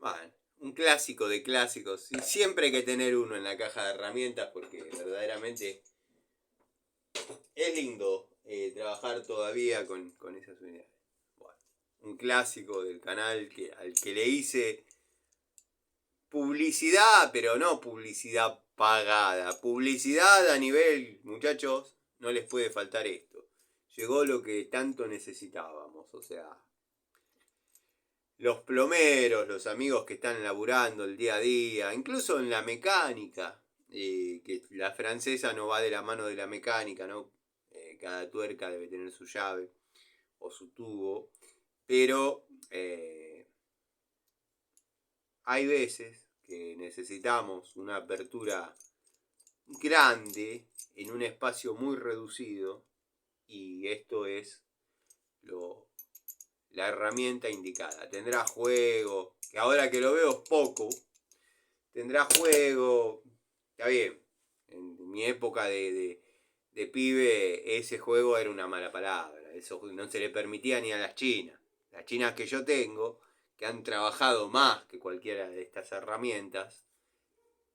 Bueno, un clásico de clásicos. Y siempre hay que tener uno en la caja de herramientas porque verdaderamente es lindo trabajar todavía con esas unidades. Bueno, un clásico del canal al que le hice publicidad, pero no publicidad pagada. Publicidad a nivel, muchachos, no les puede faltar esto. Llegó lo que tanto necesitábamos, o sea, los plomeros, los amigos que están laburando el día a día, incluso en la mecánica, que la francesa no va de la mano de la mecánica, ¿no? Cada tuerca debe tener su llave o su tubo, pero hay veces que necesitamos una apertura grande en un espacio muy reducido, y esto es la herramienta indicada. Tendrá juego, que ahora que lo veo es poco, tendrá juego, está bien. En mi época de pibe, ese juego era una mala palabra, eso no se le permitía ni a las chinas. Las chinas que yo tengo, que han trabajado más que cualquiera de estas herramientas,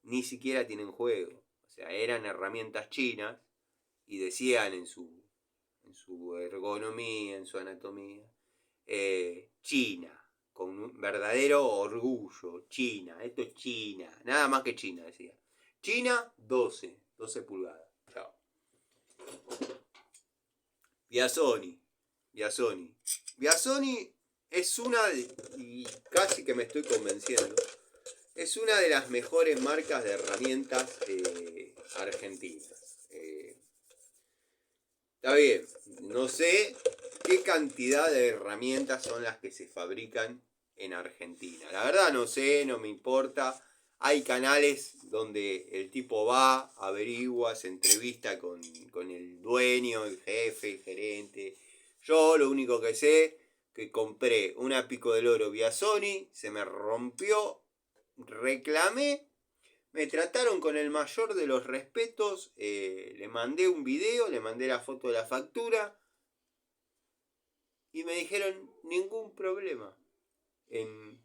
ni siquiera tienen juego. O sea, eran herramientas chinas y decían en su ergonomía, en su anatomía, China, con un verdadero orgullo. China, esto es China, nada más que China, decía. China, 12 pulgadas. Chao. Biasoni es y casi que me estoy convenciendo, es una de las mejores marcas de herramientas argentinas. Está bien, no sé qué cantidad de herramientas son las que se fabrican en Argentina. La verdad no sé, no me importa. Hay canales donde el tipo va, averigua, se entrevista con el dueño, el jefe, el gerente. Yo lo único que sé que compré una Pico del Oro vía Sony, se me rompió, reclamé, me trataron con el mayor de los respetos, le mandé un video, le mandé la foto de la factura y me dijeron ningún problema. En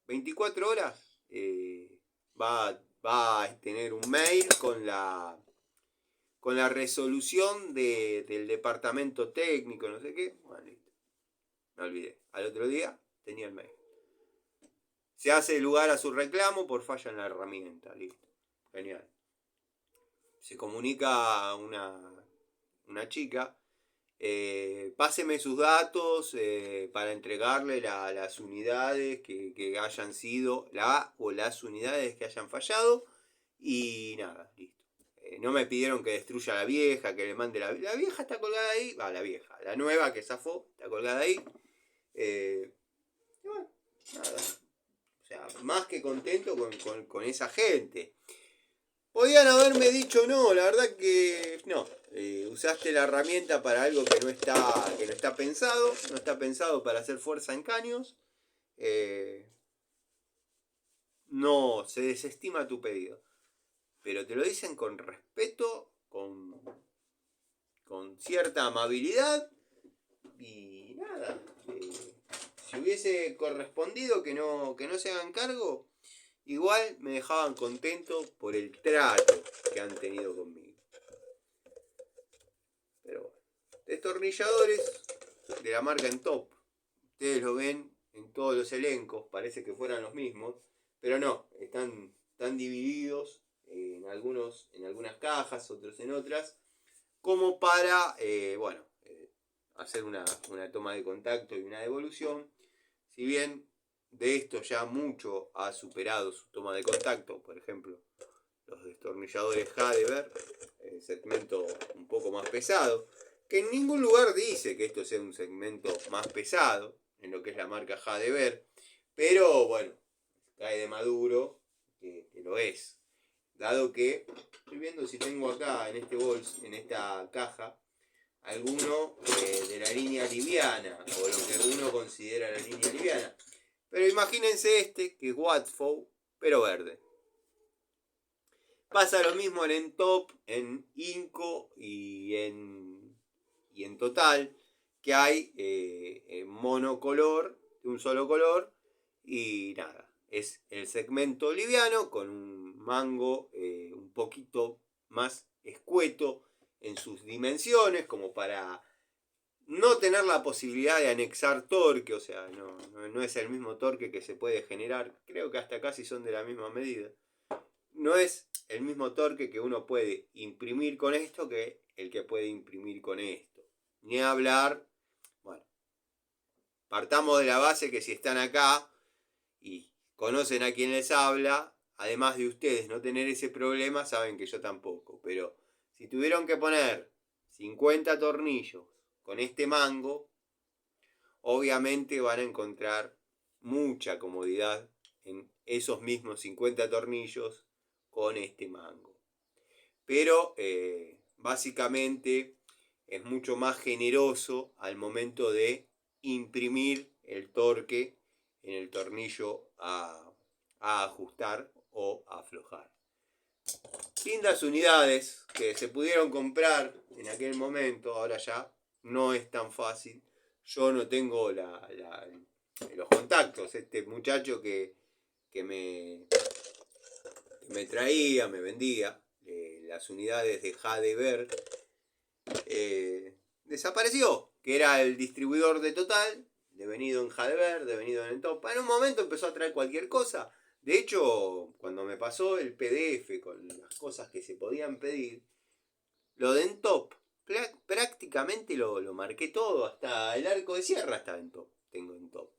24 horas va a tener un mail con la resolución del departamento técnico, no sé qué. Bueno, listo. Me olvidé. Al otro día tenía el mail. Se hace lugar a su reclamo por falla en la herramienta. Listo. Genial. Se comunica una chica. Páseme sus datos para entregarle las unidades que hayan sido, las unidades que hayan fallado. Y nada, listo. No me pidieron que destruya a la vieja, que le mande la vieja está colgada ahí. La vieja, la nueva que zafó, está colgada ahí. Y bueno, nada. O sea, más que contento con esa gente. Podían haberme dicho no, la verdad que no. Usaste la herramienta para algo que no está pensado. No está pensado para hacer fuerza en caños. No, se desestima tu pedido. Pero te lo dicen con respeto, con cierta amabilidad. Y nada. Si hubiese correspondido que no se hagan cargo, igual me dejaban contento por el trato que han tenido conmigo. Pero bueno, destornilladores de la marca Entop. Ustedes lo ven en todos los elencos, parece que fueran los mismos, pero no, están divididos en algunas cajas, otros en otras, como para, hacer una toma de contacto y una devolución. Si bien de esto ya mucho ha superado su toma de contacto, por ejemplo, los destornilladores Hadeber, el segmento un poco más pesado, que en ningún lugar dice que esto sea un segmento más pesado, en lo que es la marca Hadeber, pero bueno, cae de maduro que lo es. Dado que, estoy viendo si tengo acá en este en esta caja, alguno de la línea liviana, o lo que uno considera la línea liviana. Pero imagínense este, que es Watfow, pero verde. Pasa lo mismo en Entop, en Inco y en Total, que hay monocolor, de un solo color, y nada, es el segmento liviano con un mango un poquito más escueto en sus dimensiones, como para no tener la posibilidad de anexar torque, o sea, no es el mismo torque que se puede generar, creo que hasta casi son de la misma medida. No es el mismo torque que uno puede imprimir con esto que el que puede imprimir con esto. Ni hablar, bueno, partamos de la base que si están acá y conocen a quien les habla, además de ustedes no tener ese problema, saben que yo tampoco. Pero si tuvieron que poner 50 tornillos con este mango, obviamente van a encontrar mucha comodidad en esos mismos 50 tornillos con este mango. Pero básicamente es mucho más generoso al momento de imprimir el torque en el tornillo a ajustar o a aflojar. Lindas unidades que se pudieron comprar en aquel momento, ahora ya no es tan fácil. Yo no tengo los contactos. Este muchacho que me traía, me vendía las unidades de Hadeber, desapareció, que era el distribuidor de Total, devenido en Hadeber, devenido en Entop. En un momento empezó a traer cualquier cosa. De hecho, cuando me pasó el PDF con las cosas que se podían pedir, lo de Entop, prácticamente lo marqué todo, hasta el arco de sierra estaba en Top, tengo en Top.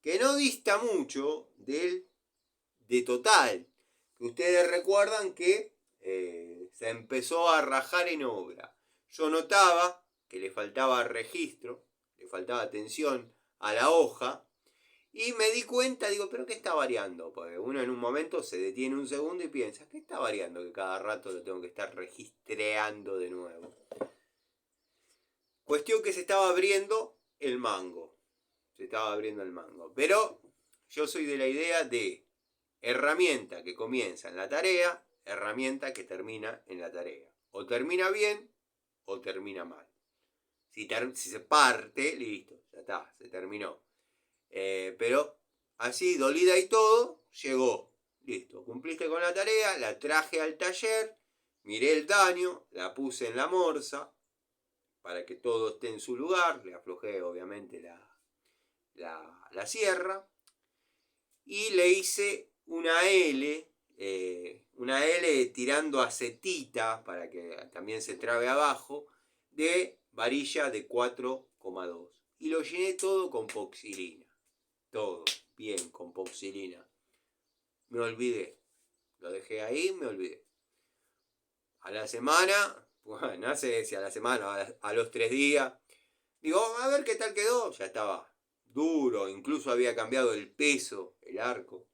Que no dista mucho de Total. Que ustedes recuerdan que se empezó a rajar en obra. Yo notaba que le faltaba registro, le faltaba atención a la hoja, Y me di cuenta, digo, ¿pero qué está variando? Porque uno en un momento se detiene un segundo y piensa, ¿qué está variando? Que cada rato lo tengo que estar registreando de nuevo. Cuestión que se estaba abriendo el mango. Se estaba abriendo el mango. Pero yo soy de la idea de herramienta que comienza en la tarea, herramienta que termina en la tarea. O termina bien o termina mal. Si se parte, listo, ya está, se terminó. Pero así, dolida y todo, llegó. Listo, cumpliste con la tarea, la traje al taller, miré el daño, la puse en la morsa para que todo esté en su lugar, le aflojé obviamente la sierra y le hice una L tirando acetita para que también se trabe abajo, de varilla de 4,2. Y lo llené todo con poxilina. Todo bien con poxilina. Me olvidé. Lo dejé ahí, me olvidé. A la semana, bueno, no sé si a la semana, a los 3 días, digo, a ver qué tal quedó. Ya estaba duro, incluso había cambiado el peso, el arco.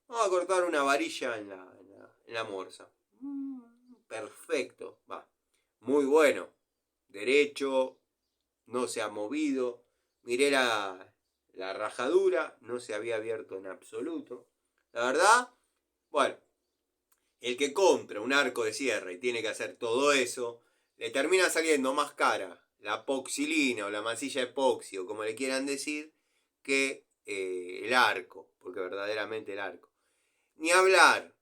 Vamos a cortar una varilla en la morsa. Perfecto, va. Muy bueno. Derecho, no se ha movido. Miré la rajadura, no se había abierto en absoluto. La verdad, bueno, el que compra un arco de sierra y tiene que hacer todo eso, le termina saliendo más cara la poxilina o la masilla epoxi o como le quieran decir, que el arco, porque verdaderamente el arco. Ni hablar,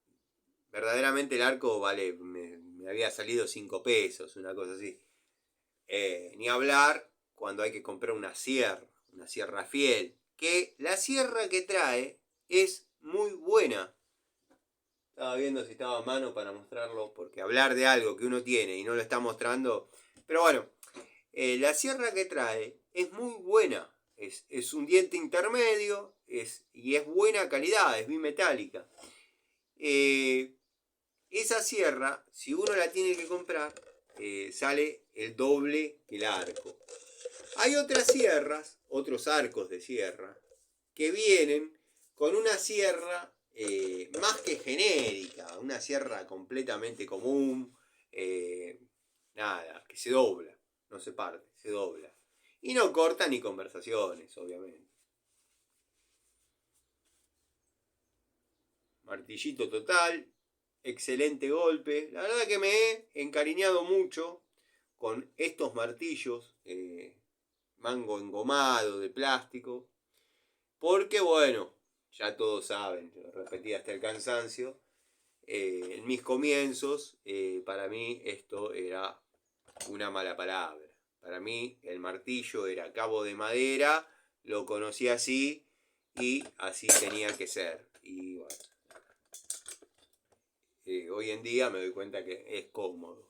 verdaderamente el arco vale, me había salido 5 pesos, una cosa así. Ni hablar cuando hay que comprar una sierra fiel, que la sierra que trae es muy buena. Estaba viendo si estaba a mano para mostrarlo, porque hablar de algo que uno tiene y no lo está mostrando. Pero bueno, la sierra que trae es muy buena. Es un diente intermedio y es buena calidad, es bimetálica. Esa sierra, si uno la tiene que comprar, sale el doble que el arco. Hay otras sierras, otros arcos de sierra, que vienen con una sierra más que genérica, una sierra completamente común, nada, que se dobla, no se parte, se dobla. Y no corta ni conversaciones, obviamente. Martillito total, excelente golpe. La verdad que me he encariñado mucho con estos martillos, mango engomado de plástico, porque bueno, ya todos saben, lo repetí hasta el cansancio, en mis comienzos, para mí esto era una mala palabra. Para mí el martillo era cabo de madera, lo conocí así y así tenía que ser. Y bueno, hoy en día me doy cuenta que es cómodo.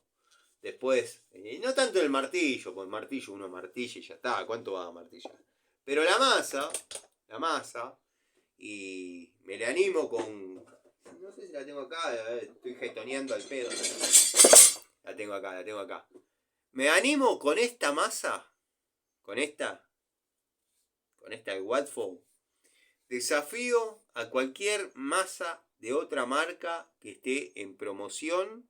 Después, no tanto el martillo, porque el martillo uno martilla y ya está, ¿cuánto va a martillar? Pero la masa, y me le animo con... No sé si la tengo acá, estoy jetoneando al pedo. La tengo acá. Me animo con esta masa, con esta Watford. Desafío a cualquier masa de otra marca que esté en promoción.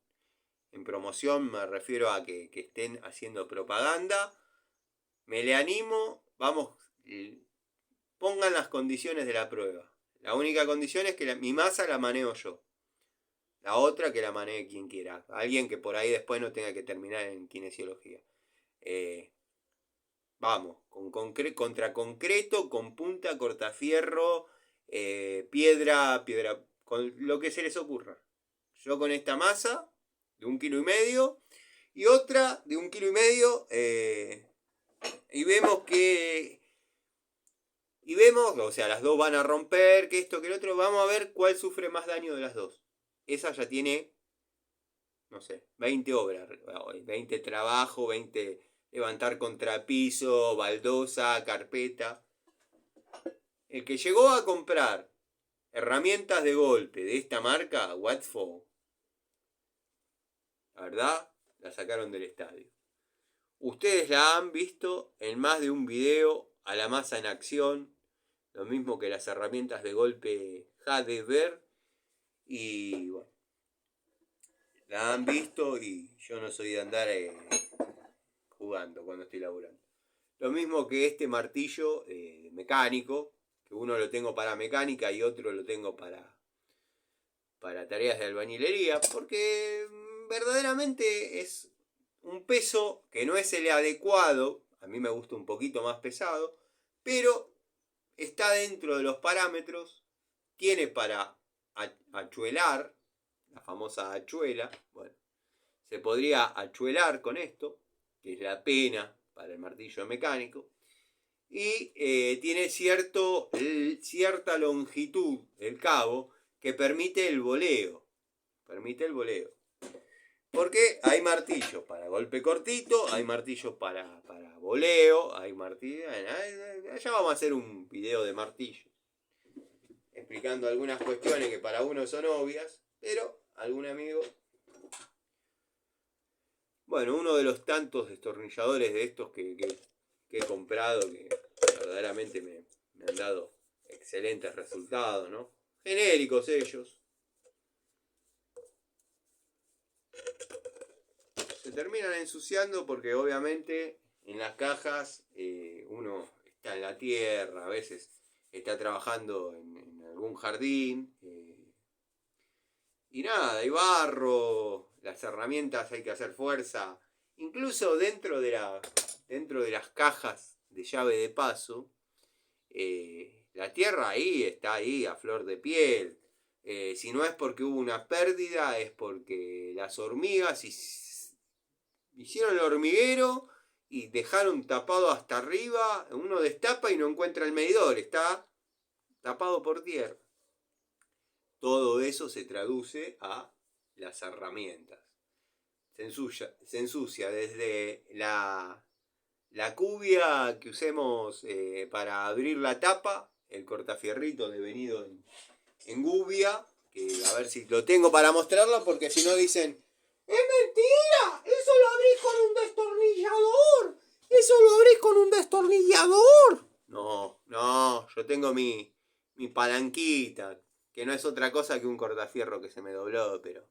En promoción me refiero a que estén haciendo propaganda. Me le animo, vamos, pongan las condiciones de la prueba. La única condición es que mi masa la maneo yo. La otra que la manee quien quiera. Alguien que por ahí después no tenga que terminar en kinesiología. Vamos, contra concreto, con punta, cortafierro, piedra, con lo que se les ocurra. Yo con esta masa de 1,5 kg y otra de 1,5 kg, y vemos que... Y vemos, o sea, las dos van a romper, que esto, que el otro. Vamos a ver cuál sufre más daño de las dos. Esa ya tiene, no sé, 20 obras, 20 trabajo, 20 levantar contrapiso, baldosa, carpeta. El que llegó a comprar herramientas de golpe de esta marca, Watford, la verdad, la sacaron del estadio. Ustedes la han visto en más de un video a la masa en acción. lo mismo que las herramientas de golpe Hadever, y bueno, la han visto y yo no soy de andar jugando cuando estoy laburando. Lo mismo que este martillo mecánico, que uno lo tengo para mecánica y otro lo tengo para tareas de albañilería, porque verdaderamente es un peso que no es el adecuado. A mí me gusta un poquito más pesado, pero está dentro de los parámetros. Tiene para achuelar, la famosa achuela. Bueno, se podría achuelar con esto, que es la pena para el martillo mecánico. Y tiene cierta longitud el cabo que permite el voleo. Porque hay martillos para golpe cortito, hay martillos para voleo, hay martillos... Ya vamos a hacer un video de martillos, explicando algunas cuestiones que para uno son obvias, pero algún amigo... Bueno, uno de los tantos destornilladores de estos que he comprado, que verdaderamente me han dado excelentes resultados, ¿no? Genéricos ellos. Se terminan ensuciando porque obviamente en las cajas uno está en la tierra, a veces está trabajando en algún jardín, y nada, hay barro, las herramientas hay que hacer fuerza, incluso dentro de las cajas de llave de paso, la tierra está ahí a flor de piel. Si no es porque hubo una pérdida, es porque las hormigas hicieron el hormiguero y dejaron tapado hasta arriba. Uno destapa y no encuentra el medidor, está tapado por tierra. Todo eso se traduce a las herramientas. Se ensucia desde la cubia que usemos para abrir la tapa, el cortafierrito devenido en gubia, que a ver si lo tengo para mostrarlo, porque si no dicen: ¡es mentira! ¡Eso lo abrís con un destornillador! ¡Eso lo abrís con un destornillador! No, yo tengo mi palanquita, que no es otra cosa que un cortafierro que se me dobló, pero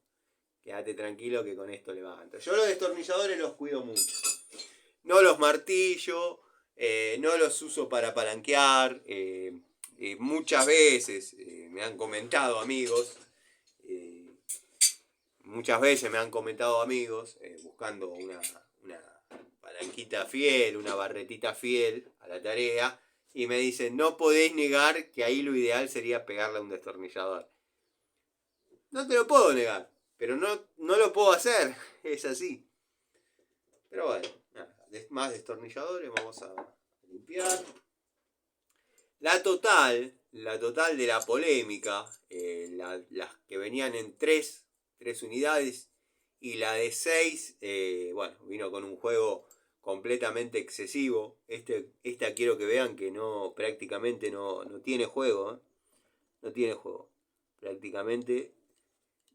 quédate tranquilo que con esto levanto. Yo los destornilladores los cuido mucho. No los martillo, no los uso para palanquear. Muchas veces me han comentado amigos, buscando una palanquita fiel, una barretita fiel a la tarea, y me dicen: no podés negar que ahí lo ideal sería pegarle a un destornillador. No te lo puedo negar, pero no lo puedo hacer, es así. Pero bueno, nada, más destornilladores, vamos a limpiar. La total de la polémica, las que venían en 3 unidades y la de 6, bueno, vino con un juego completamente excesivo. Esta quiero que vean que prácticamente no tiene juego, no tiene juego. Prácticamente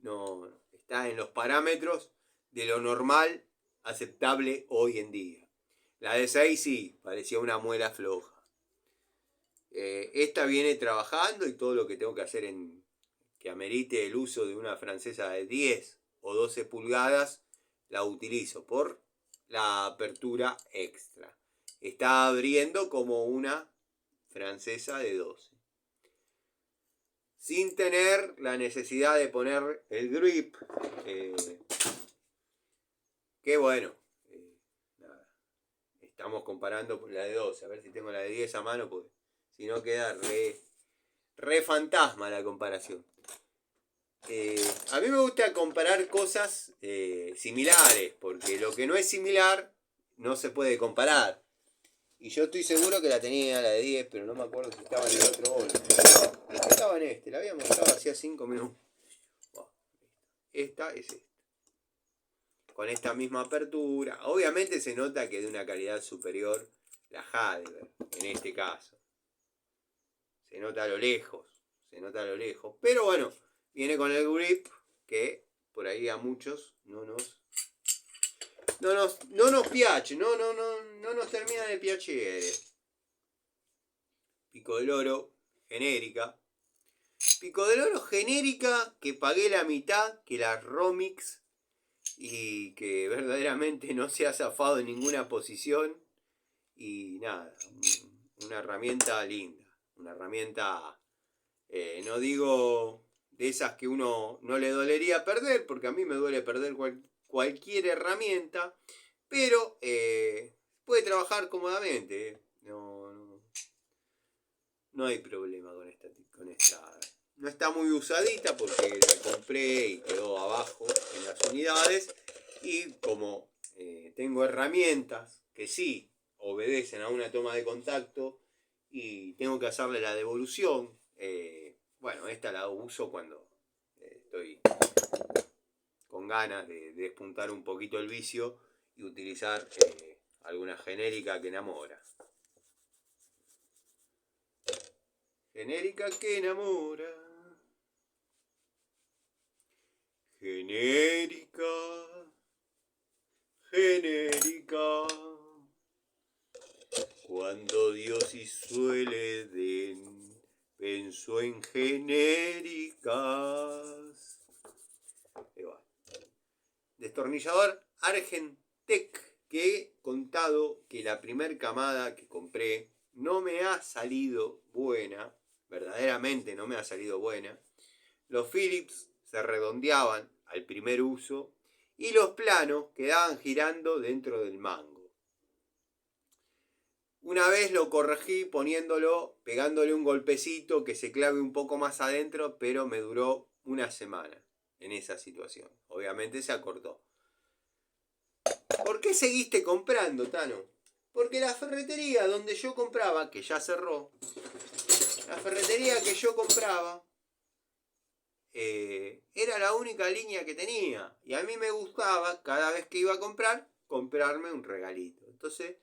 no está en los parámetros de lo normal aceptable hoy en día. La de 6 sí, parecía una muela floja. Esta viene trabajando y todo lo que tengo que hacer que amerite el uso de una francesa de 10 o 12 pulgadas, la utilizo por la apertura extra. Está abriendo como una francesa de 12. Sin tener la necesidad de poner el grip. Que bueno, nada. Estamos comparando la de 12. A ver si tengo la de 10 a mano, porque si no queda re fantasma la comparación. A mí me gusta comparar cosas similares, porque lo que no es similar no se puede comparar. Y yo estoy seguro que la tenía la de 10, pero no me acuerdo si estaba en el otro bolso. Estaba en la había mostrado hacía 5 minutos. Bueno, esta es esta. Con esta misma apertura. Obviamente se nota que de una calidad superior la Hadever, en este caso. Se nota a lo lejos. Pero bueno, viene con el grip que por ahí a muchos no nos piace, no nos termina de piacere. Pico del oro, genérica. Pico del Oro genérica que pagué la mitad que la Romix y que verdaderamente no se ha zafado en ninguna posición. Y nada, una herramienta linda, una herramienta, no digo de esas que uno no le dolería perder, porque a mí me duele perder cualquier herramienta, pero puede trabajar cómodamente, no hay problema con esta. No está muy usadita porque la compré y quedó abajo en las unidades, y como tengo herramientas que sí obedecen a una toma de contacto y tengo que hacerle la devolución, bueno, esta la uso cuando estoy con ganas de despuntar un poquito el vicio y utilizar alguna genérica que enamora. Genérica que enamora. Genérica. Genérica. Cuando Dios hizo el Edén, pensó en genéricas. Destornillador Argentec, que he contado que la primer camada que compré no me ha salido buena, verdaderamente no me ha salido buena. Los Phillips se redondeaban al primer uso y los planos quedaban girando dentro del mango. Una vez lo corregí pegándole un golpecito que se clave un poco más adentro, pero me duró una semana en esa situación. Obviamente se acortó. ¿Por qué seguiste comprando, Tano? Porque la ferretería donde yo compraba, que ya cerró, la ferretería que yo compraba era la única línea que tenía. Y a mí me gustaba, cada vez que iba a comprar, comprarme un regalito. Entonces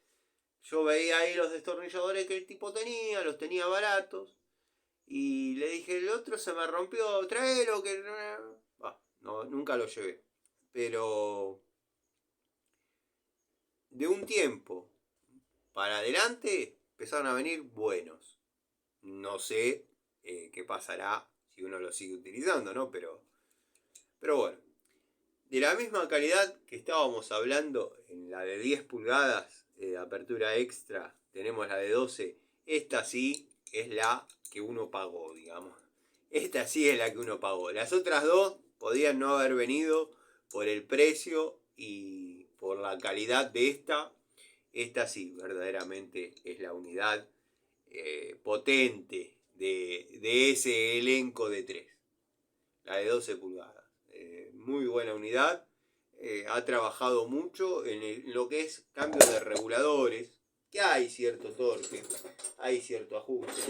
yo veía ahí los destornilladores que el tipo tenía, los tenía baratos. Y le dije, el otro se me rompió, tráelo, que... no, nunca lo llevé. Pero de un tiempo para adelante empezaron a venir buenos. No sé qué pasará si uno lo sigue utilizando, ¿no? Pero bueno. De la misma calidad que estábamos hablando en la de 10 pulgadas de apertura extra, tenemos la de 12. Esta sí es la que uno pagó, digamos. Esta sí es la que uno pagó. Las otras dos podían no haber venido por el precio y por la calidad de esta. Esta sí, verdaderamente es la unidad potente de ese elenco de 3. La de 12 pulgadas. Muy buena unidad. Ha trabajado mucho en lo que es cambio de reguladores, que hay cierto torque, hay cierto ajuste.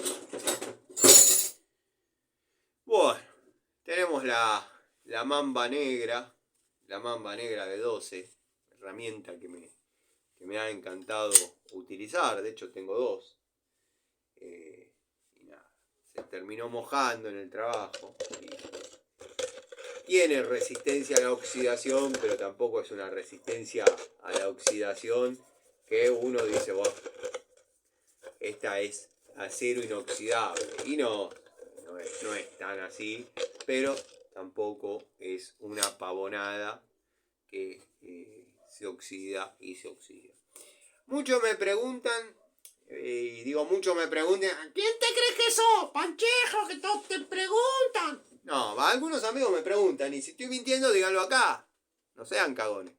Bueno, tenemos la mamba negra de 12, herramienta que me ha encantado utilizar. De hecho tengo dos. Y nada, se terminó mojando en el trabajo. Tiene resistencia a la oxidación, pero tampoco es una resistencia a la oxidación que uno dice, bueno, esta es acero inoxidable. Y no es tan así, pero tampoco es una pavonada que se oxida y se oxida. Muchos me preguntan, y digo muchos me preguntan, ¿quién te crees que sos, Panchejo, que todos te preguntan? No, algunos amigos me preguntan, y si estoy mintiendo, díganlo acá. No sean cagones.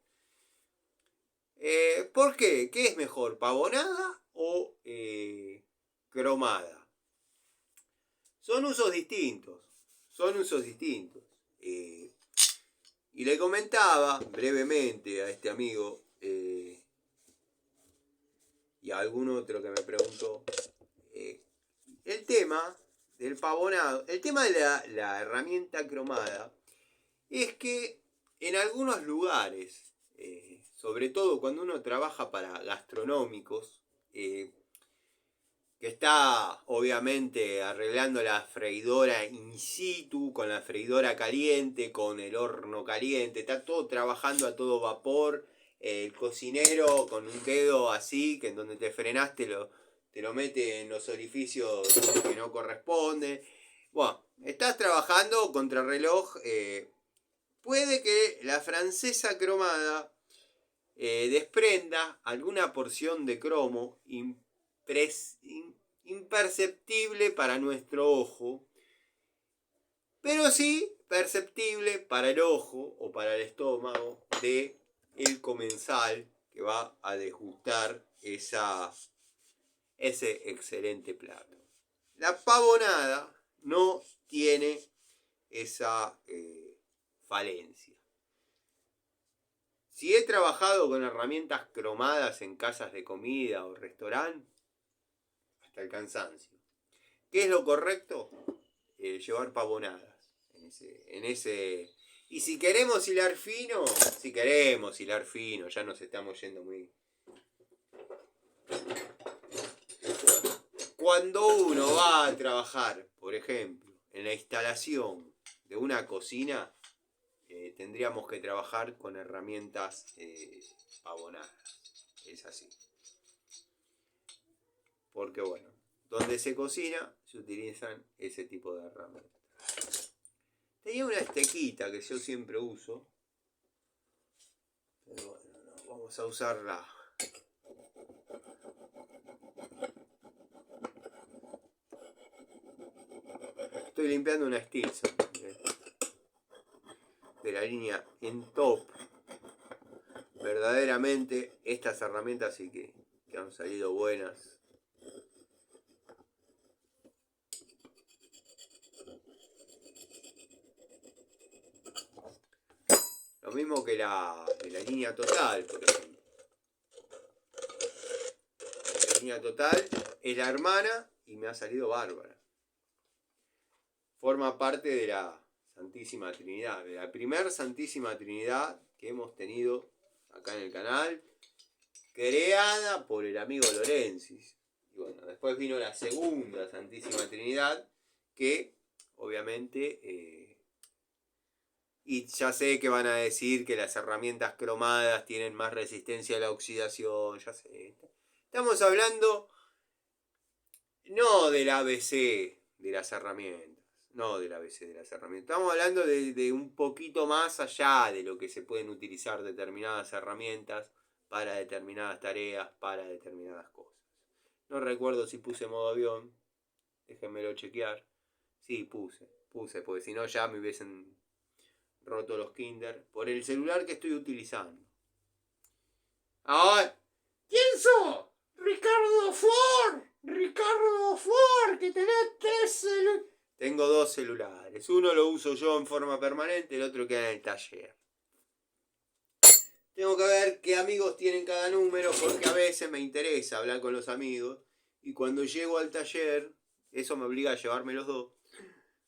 ¿Por qué? ¿Qué es mejor, pavonada o cromada? Son usos distintos. Y le comentaba brevemente a este amigo y a algún otro que me preguntó el tema del pavonado, el tema de la herramienta cromada, es que en algunos lugares, sobre todo cuando uno trabaja para gastronómicos, que está obviamente arreglando la freidora in situ, con la freidora caliente, con el horno caliente, está todo trabajando a todo vapor, el cocinero con un dedo así, que en donde te frenaste te lo mete en los orificios que no corresponden. Bueno, estás trabajando contrarreloj. Puede que la francesa cromada desprenda alguna porción de cromo imperceptible para nuestro ojo, pero sí perceptible para el ojo o para el estómago de el comensal que va a degustar ese excelente plato. La pavonada no tiene esa falencia. Si he trabajado con herramientas cromadas en casas de comida o restaurante, hasta el cansancio. ¿Qué es lo correcto? Llevar pavonadas en ese. Y si queremos hilar fino, ya nos estamos yendo muy. Cuando uno va a trabajar, por ejemplo, en la instalación de una cocina, tendríamos que trabajar con herramientas pavonadas. Es así. Porque bueno, donde se cocina se utilizan ese tipo de herramientas. Tenía una estequita que yo siempre uso. Pero bueno, no, vamos a usarla. Estoy limpiando una Stilson de la línea en top. Verdaderamente estas herramientas sí que han salido buenas. Lo mismo que de la línea total, por ejemplo. La línea total es la hermana y me ha salido bárbara. Forma parte de la Santísima Trinidad, de la primer Santísima Trinidad que hemos tenido acá en el canal, creada por el amigo Lorensis. Y bueno, después vino la segunda Santísima Trinidad, que obviamente, y ya sé que van a decir que las herramientas cromadas tienen más resistencia a la oxidación, ya sé. Estamos hablando no del ABC de las herramientas. No del ABC de las herramientas. Estamos hablando de un poquito más allá de lo que se pueden utilizar determinadas herramientas para determinadas tareas, para determinadas cosas. No recuerdo si puse modo avión. Déjenmelo chequear. Sí, puse, porque si no ya me hubiesen roto los Kinder por el celular que estoy utilizando. Ahora, ¿Quién sos? Ricardo Ford, que tenés 3 celulares. Tengo 2 celulares. Uno lo uso yo en forma permanente, el otro queda en el taller. Tengo que ver qué amigos tienen cada número, porque a veces me interesa hablar con los amigos. Y cuando llego al taller, eso me obliga a llevarme los 2.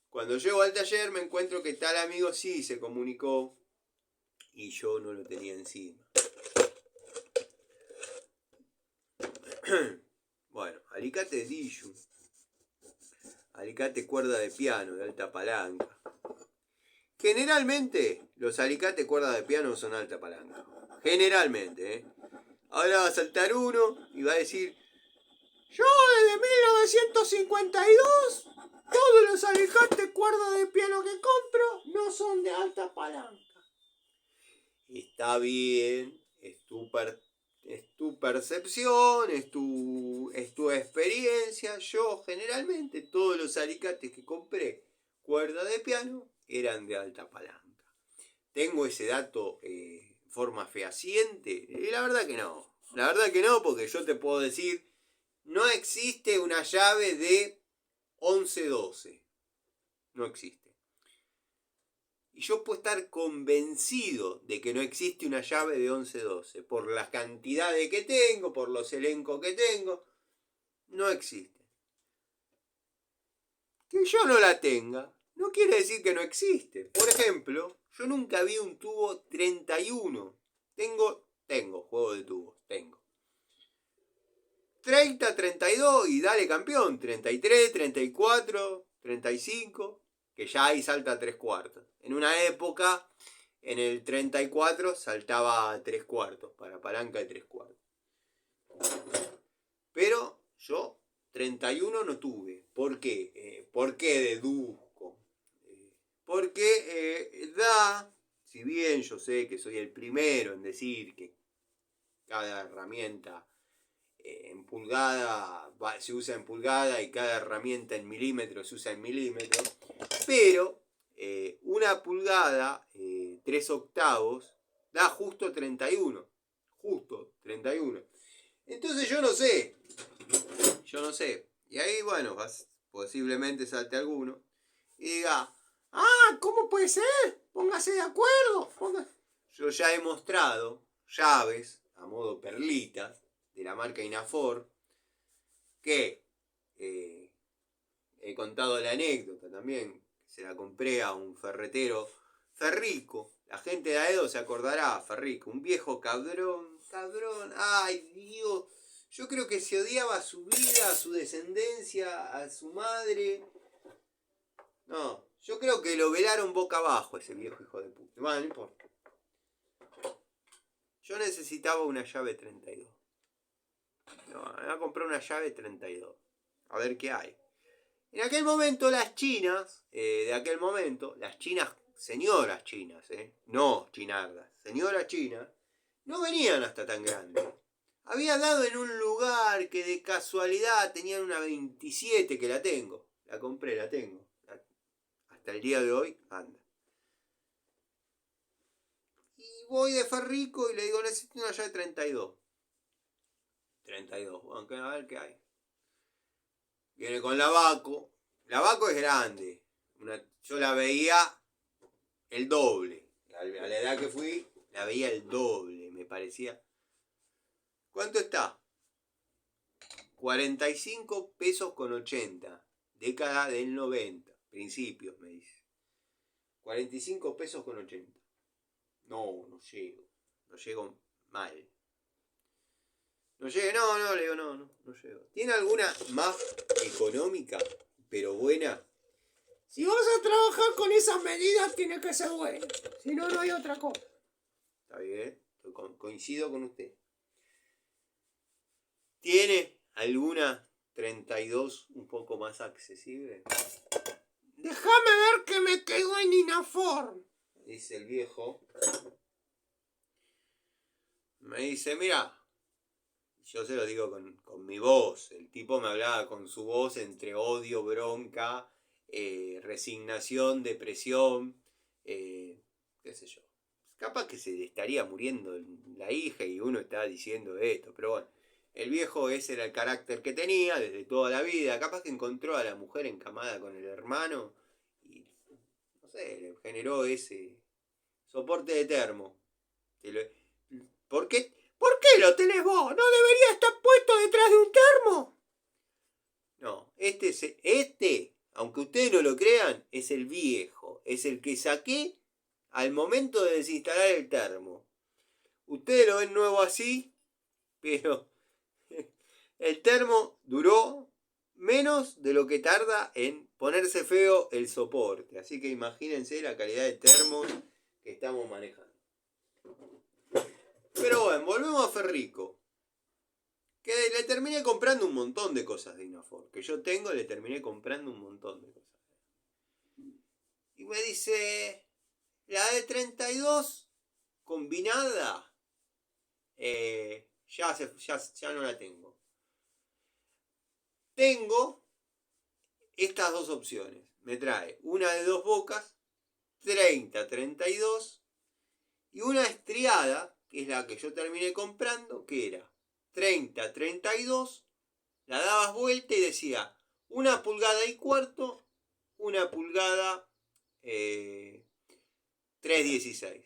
Cuando llego al taller me encuentro que tal amigo sí se comunicó y yo no lo tenía encima. Bueno, alicate Diju. Alicate cuerda de piano de alta palanca. Generalmente los alicates cuerda de piano son alta palanca. Generalmente, ¿eh? Ahora va a saltar uno y va a decir: yo desde 1952, todos los alicates cuerda de piano que compro no son de alta palanca. Está bien, es tu percepción, es tu experiencia. Yo generalmente todos los alicates que compré cuerda de piano eran de alta palanca. ¿Tengo ese dato forma fehaciente? La verdad que no. La verdad que no, porque yo te puedo decir, no existe una llave de 11-12. No existe. Y yo puedo estar convencido de que no existe una llave de 11-12. Por las cantidades que tengo, por los elencos que tengo. No existe. Que yo no la tenga no quiere decir que no existe. Por ejemplo, yo nunca vi un tubo 31. Tengo juego de tubos, tengo. 30, 32 y dale campeón. 33, 34, 35, que ya ahí salta a 3/4. En una época, en el 34 saltaba a 3/4, para palanca de 3/4. Pero yo 31 no tuve. ¿Por qué? ¿Por qué deduzco? Porque si bien yo sé que soy el primero en decir que cada herramienta en pulgada se usa en pulgada y cada herramienta en milímetros se usa en milímetros, pero una pulgada, 3 octavos, da justo 31. Justo 31. Entonces yo no sé. Y ahí, bueno, posiblemente salte alguno y diga, ¿Cómo puede ser? Póngase de acuerdo. yo ya he mostrado llaves a modo perlitas de la marca Inafor, que he contado la anécdota también, se la compré a un ferretero Ferrico. La gente de Aedo se acordará, Ferrico, un viejo cabrón, ay Dios, yo creo que se odiaba a su vida, a su descendencia, a su madre. No, yo creo que lo velaron boca abajo ese viejo hijo de puta. Bueno, no importa. Yo necesitaba una llave 32. No, voy a comprar una llave 32. A ver qué hay. En aquel momento las chinas, las chinas, señoras chinas, no chinardas, señoras chinas, no venían hasta tan grandes. Había dado en un lugar que de casualidad tenían una 27 que la tengo. La compré, la tengo. Hasta el día de hoy anda. Y voy de Ferrico y le digo, necesito una llave 32. 32, bueno, a ver qué hay. Viene con la Baco. La Baco es grande. Yo la veía el doble. A la edad que fui, la veía el doble, me parecía. ¿Cuánto está? 45 pesos con 80. Década del 90. Principios, me dice. 45 pesos con 80. No llego. No llego mal. No llego, le digo, no llego. ¿Tiene alguna más económica, pero buena? Si vas a trabajar con esas medidas, tiene que ser bueno. Si no, no hay otra cosa. Está bien, coincido con usted. ¿Tiene alguna 32 un poco más accesible? Déjame ver que me quedo en Inafor. Dice el viejo. Me dice, mira, yo se lo digo con mi voz. El tipo me hablaba con su voz entre odio, bronca, resignación, depresión, qué sé yo. Capaz que se le estaría muriendo la hija y uno está diciendo esto, pero bueno. El viejo ese era el carácter que tenía desde toda la vida. Capaz que encontró a la mujer encamada con el hermano y, no sé, le generó ese soporte de termo. ¿Por qué? ¿Por qué lo tenés vos? ¿No debería estar puesto detrás de un termo? No, este, aunque ustedes no lo crean, es el viejo. Es el que saqué al momento de desinstalar el termo. Ustedes lo ven nuevo así, pero el termo duró menos de lo que tarda en ponerse feo el soporte. Así que imagínense la calidad de termos que estamos manejando. Pero bueno, volvemos a Ferrico. Que le terminé comprando un montón de cosas de Inafor. Que yo tengo, le terminé comprando un montón de cosas. Y me dice, la de 32 combinada, ya no la tengo. Tengo estas dos opciones. Me trae una de 2 bocas, 30-32, y una estriada, que es la que yo terminé comprando, que era 30-32, la dabas vuelta y decía 1 pulgada y cuarto, 1 pulgada 3/16.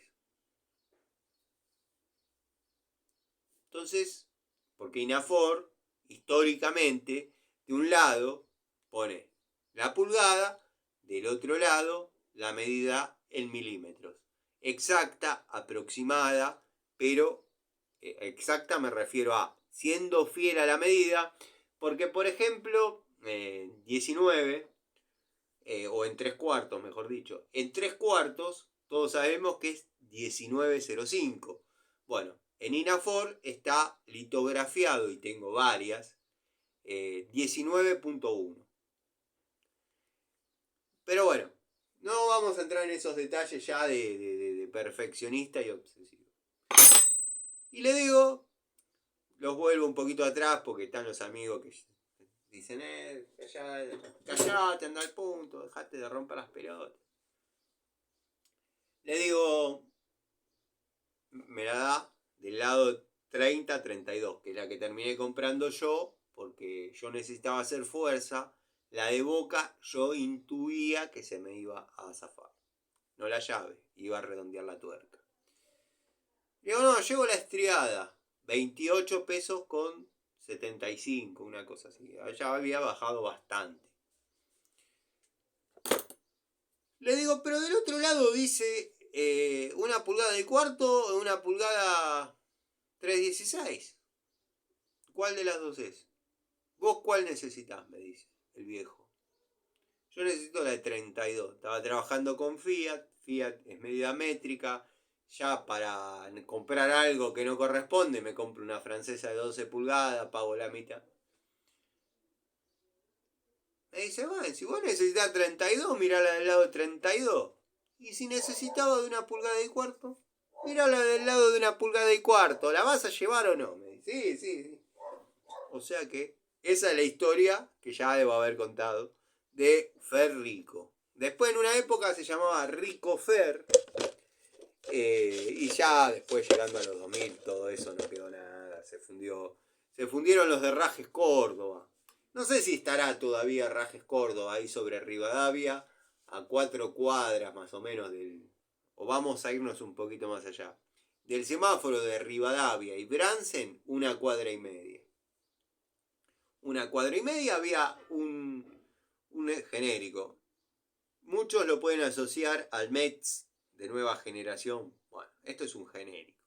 Entonces, porque Inafor, históricamente, de un lado pone la pulgada, del otro lado la medida en milímetros. Exacta, aproximada, pero exacta me refiero a siendo fiel a la medida, porque por ejemplo, 19, o en 3/4, mejor dicho, en 3/4 todos sabemos que es 19,05. Bueno, en Inafor está litografiado, y tengo varias, 19.1. Pero bueno, no vamos a entrar en esos detalles ya de perfeccionista y obsesivo. Y le digo, los vuelvo un poquito atrás porque están los amigos que dicen, callate, anda al punto, dejate de romper las pelotas. Le digo, me la da del lado 30-32, que es la que terminé comprando yo, porque yo necesitaba hacer fuerza. La de Boca yo intuía que se me iba a zafar. No la llave, iba a redondear la tuerca. Digo, no, llevo la estriada. 28 pesos con 75, una cosa así. Ya había bajado bastante. Le digo, pero del otro lado dice 1 pulgada de cuarto o 1 pulgada 316. ¿Cuál de las dos es? ¿Vos cuál necesitas? Me dice el viejo. Yo necesito la de 32. Estaba trabajando con Fiat. Fiat es medida métrica. Ya para comprar algo que no corresponde, me compro una francesa de 12 pulgadas, pago la mitad. Me dice, bueno, si vos necesitas 32, mirá la del lado de 32. Y si necesitaba de 1 pulgada y cuarto, mirá la del lado de 1 pulgada y cuarto. ¿La vas a llevar o no? Me dice, sí. O sea que esa es la historia que ya debo haber contado de Fer Rico. Después en una época se llamaba Rico Fer. Y ya después llegando a los 2000 todo eso no quedó nada. Se fundieron los de Rajes Córdoba. No sé si estará todavía Rajes Córdoba ahí sobre Rivadavia, a 4 cuadras más o menos del... O vamos a irnos un poquito más allá. Del semáforo de Rivadavia y Bransen, 1 cuadra y media. 1 cuadra y media había un genérico. Muchos lo pueden asociar al Metz de nueva generación. Bueno, esto es un genérico.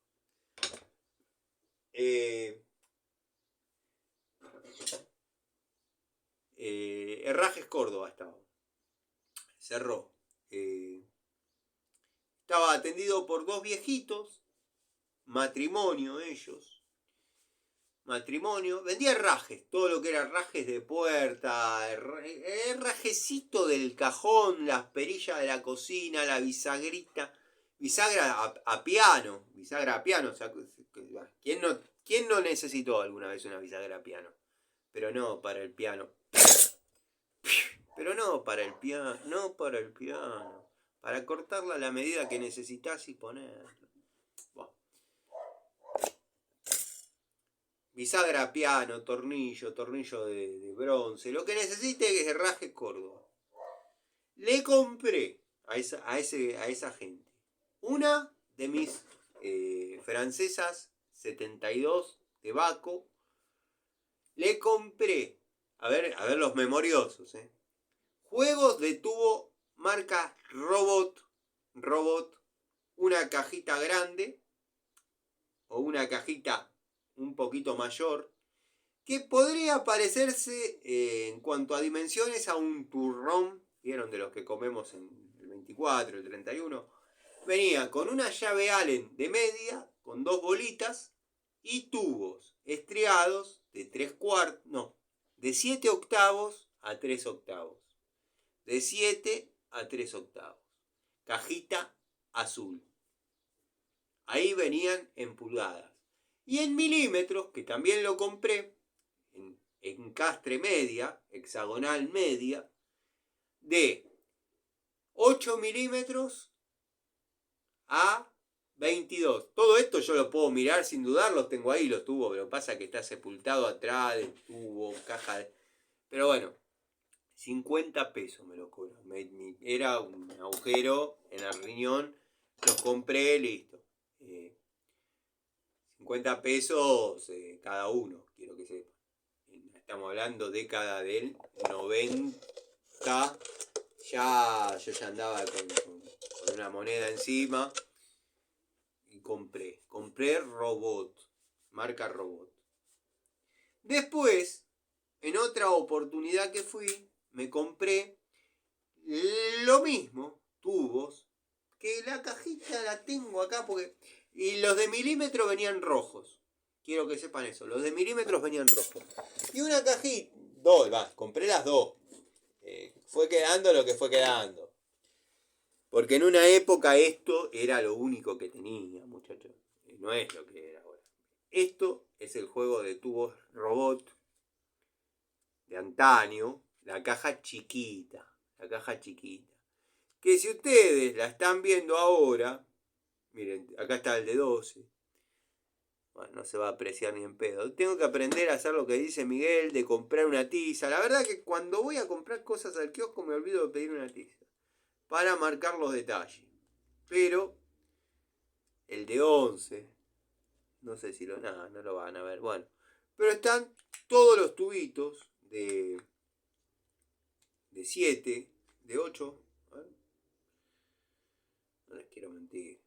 Herrajes Córdoba estaba. Cerró. Estaba atendido por 2 viejitos. Matrimonio ellos. Matrimonio. Vendía herrajes. Todo lo que era herrajes de puerta. Herrajecito del cajón. Las perillas de la cocina. La bisagrita. Bisagra a piano. Bisagra a piano. O sea, ¿quién no necesitó alguna vez una bisagra a piano? Pero no para el piano. Pero no para el piano. No para el piano. Para cortarla a la medida que necesitas y ponerla. Bueno. Bisagra a piano, tornillo de bronce. Lo que necesite es herraje Córdoba. Le compré a esa gente una de mis francesas 72 de Baco. Le compré, a ver los memoriosos, juegos de tubo marca Robot, una cajita grande o una cajita un poquito mayor, que podría parecerse en cuanto a dimensiones a un turrón, vieron de los que comemos en el 24, el 31, venía con una llave Allen de media, con 2 bolitas y tubos estriados de 3 cuartos, no, de 7 octavos a 3 octavos, de 7 a 3 octavos, cajita azul. Ahí venían en pulgadas. Y en milímetros, que también lo compré, en encastre media, hexagonal media, de 8 milímetros a 22. Todo esto yo lo puedo mirar sin dudar, los tengo ahí, los tubos, pero pasa que está sepultado atrás del tubo, caja de... Pero bueno, 50 pesos me lo cobró. Era un agujero en el riñón, los compré, listo. 50 pesos cada uno, quiero que sepan. Estamos hablando década del 90. Yo ya andaba con una moneda encima. Y compré Robot, marca Robot. Después, en otra oportunidad que fui, me compré lo mismo, tubos, que la cajita la tengo acá porque... Y los de milímetro venían rojos. Quiero que sepan eso. Los de milímetros venían rojos. Y una cajita, compré las dos. Fue quedando lo que fue quedando. Porque en una época esto era lo único que tenía, muchachos. No es lo que era ahora. Esto es el juego de tubos robot de antaño. La caja chiquita. La caja chiquita. Que si ustedes la están viendo ahora, miren, acá está el de 12. Bueno, no se va a apreciar ni en pedo. Tengo que aprender a hacer lo que dice Miguel, de comprar una tiza. La verdad que cuando voy a comprar cosas al kiosco me olvido de pedir una tiza. Para marcar los detalles. Pero el de 11, no sé si no lo van a ver. Bueno, pero están todos los tubitos de 7, de 8. No les quiero mentir.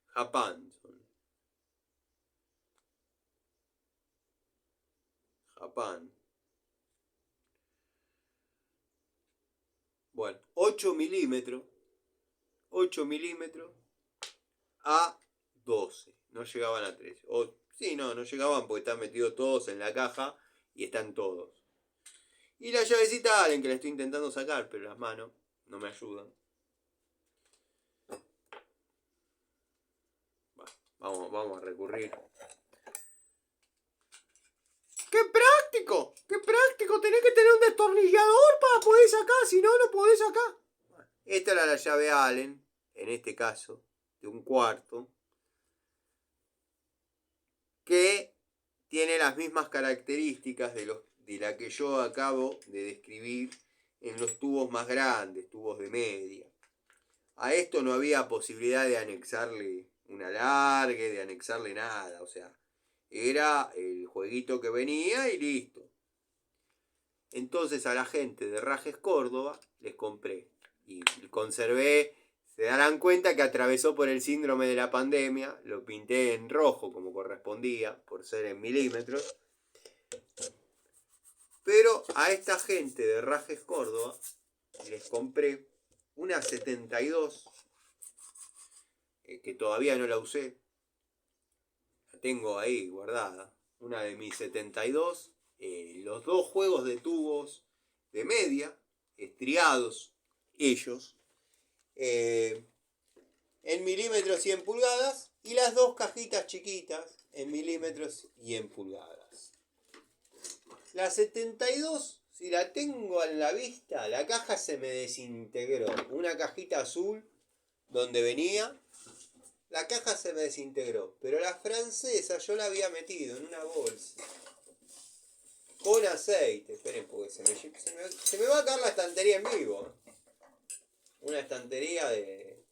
Japán son. Japán. Bueno, 8 milímetros. 8 milímetros a 12. No llegaban a 13. Sí, no llegaban porque están metidos todos en la caja y están todos. Y la llavecita Allen que la estoy intentando sacar, pero las manos no me ayudan. Vamos a recurrir. ¡Qué práctico! ¡Qué práctico! Tenés que tener un destornillador para poder sacar, si no, no podés sacar. Esta era la llave Allen, en este caso, de 1/4. Que tiene las mismas características de la que yo acabo de describir en los tubos más grandes, tubos de media. A esto no había posibilidad de anexarle un alargue, de anexarle nada, o sea, era el jueguito que venía y listo. Entonces a la gente de Rajes Córdoba les compré y conservé. Se darán cuenta que atravesó por el síndrome de la pandemia. Lo pinté en rojo como correspondía, por ser en milímetros. Pero a esta gente de Rajes Córdoba les compré una 72, que todavía no la usé. La tengo ahí guardada. Una de mis 72. Los dos juegos de tubos de media, estriados ellos. En milímetros y en pulgadas, y las dos cajitas chiquitas en milímetros y en pulgadas. La 72, si la tengo a la vista, la caja se me desintegró. Una cajita azul donde venía, la caja se me desintegró. Pero la francesa yo la había metido en una bolsa con aceite. Esperen, porque se me va a caer la estantería en vivo. Una estantería de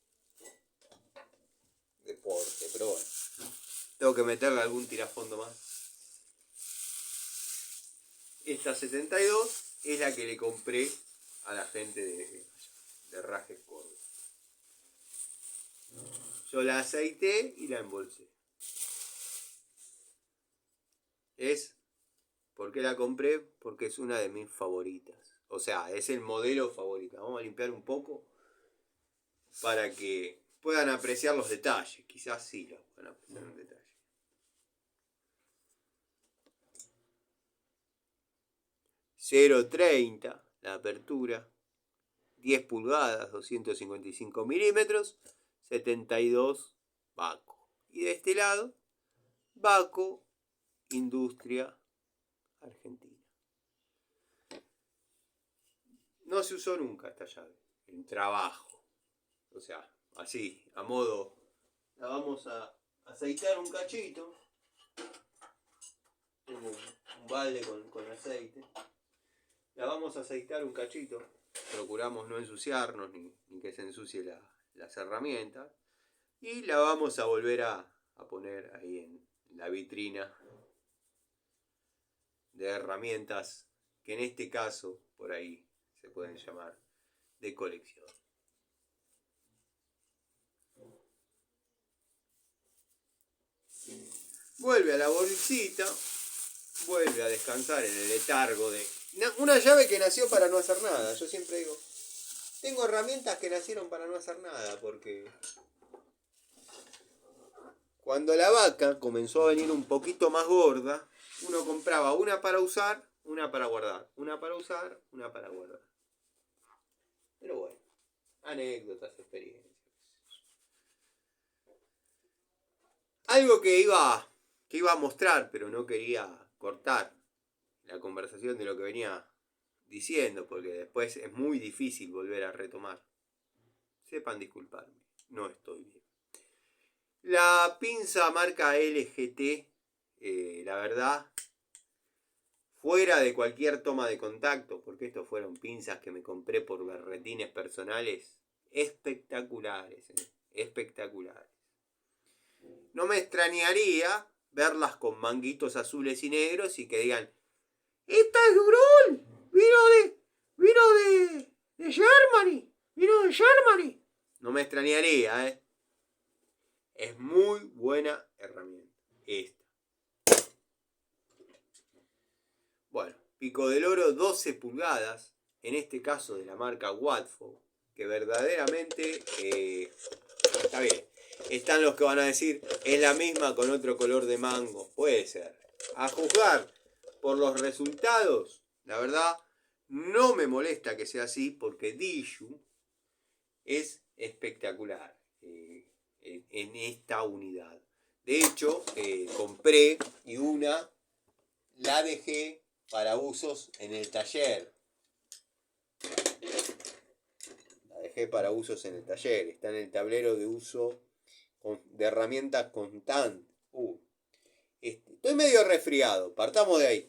deporte, pero bueno. Tengo que meterle algún tirafondo más. Esta 72 es la que le compré a la gente de Rajes Córdoba. Yo la aceité y la embolsé. ¿Por qué la compré? Porque es una de mis favoritas. O sea, es el modelo favorito. Vamos a limpiar un poco para que puedan apreciar los detalles. Quizás sí los puedan apreciar en detalle. .30 la apertura. 10 pulgadas, 255 milímetros. 72 Baco. Y de este lado, Baco Industria Argentina. No se usó nunca esta llave en trabajo. O sea, así, a modo. La vamos a aceitar un cachito. Tengo un balde con aceite. La vamos a aceitar un cachito. Procuramos no ensuciarnos ni que se ensucie las herramientas. Y la vamos a volver a poner ahí en la vitrina de herramientas que en este caso por ahí se pueden llamar de colección. Vuelve a la bolsita, vuelve a descansar en el letargo de una llave que nació para no hacer nada. Yo siempre digo, tengo herramientas que nacieron para no hacer nada, porque cuando la vaca comenzó a venir un poquito más gorda, uno compraba una para usar, una para guardar. Una para usar, una para guardar. Pero bueno, anécdotas, experiencias. Algo que iba a mostrar, pero no quería cortar la conversación de lo que venía diciendo, porque después es muy difícil volver a retomar. Sepan disculparme, no estoy bien. La pinza marca LGT, la verdad, fuera de cualquier toma de contacto, porque estos fueron pinzas que me compré por berretines personales, espectaculares, espectaculares. No me extrañaría verlas con manguitos azules y negros y que digan, ¡esta es Durol! ¡Vino de Germany! ¡Vino de Germany! No me extrañaría, ¿eh? Es muy buena herramienta. Esta. Bueno, pico del oro 12 pulgadas, en este caso de la marca Watford, que verdaderamente está bien. Están los que van a decir, es la misma con otro color de mango. Puede ser. A juzgar por los resultados, la verdad, no me molesta que sea así, porque Dijou es espectacular en esta unidad. De hecho, compré y la dejé para usos en el taller. La dejé para usos en el taller. Está en el tablero de uso de herramientas constante. Estoy medio resfriado, partamos de ahí.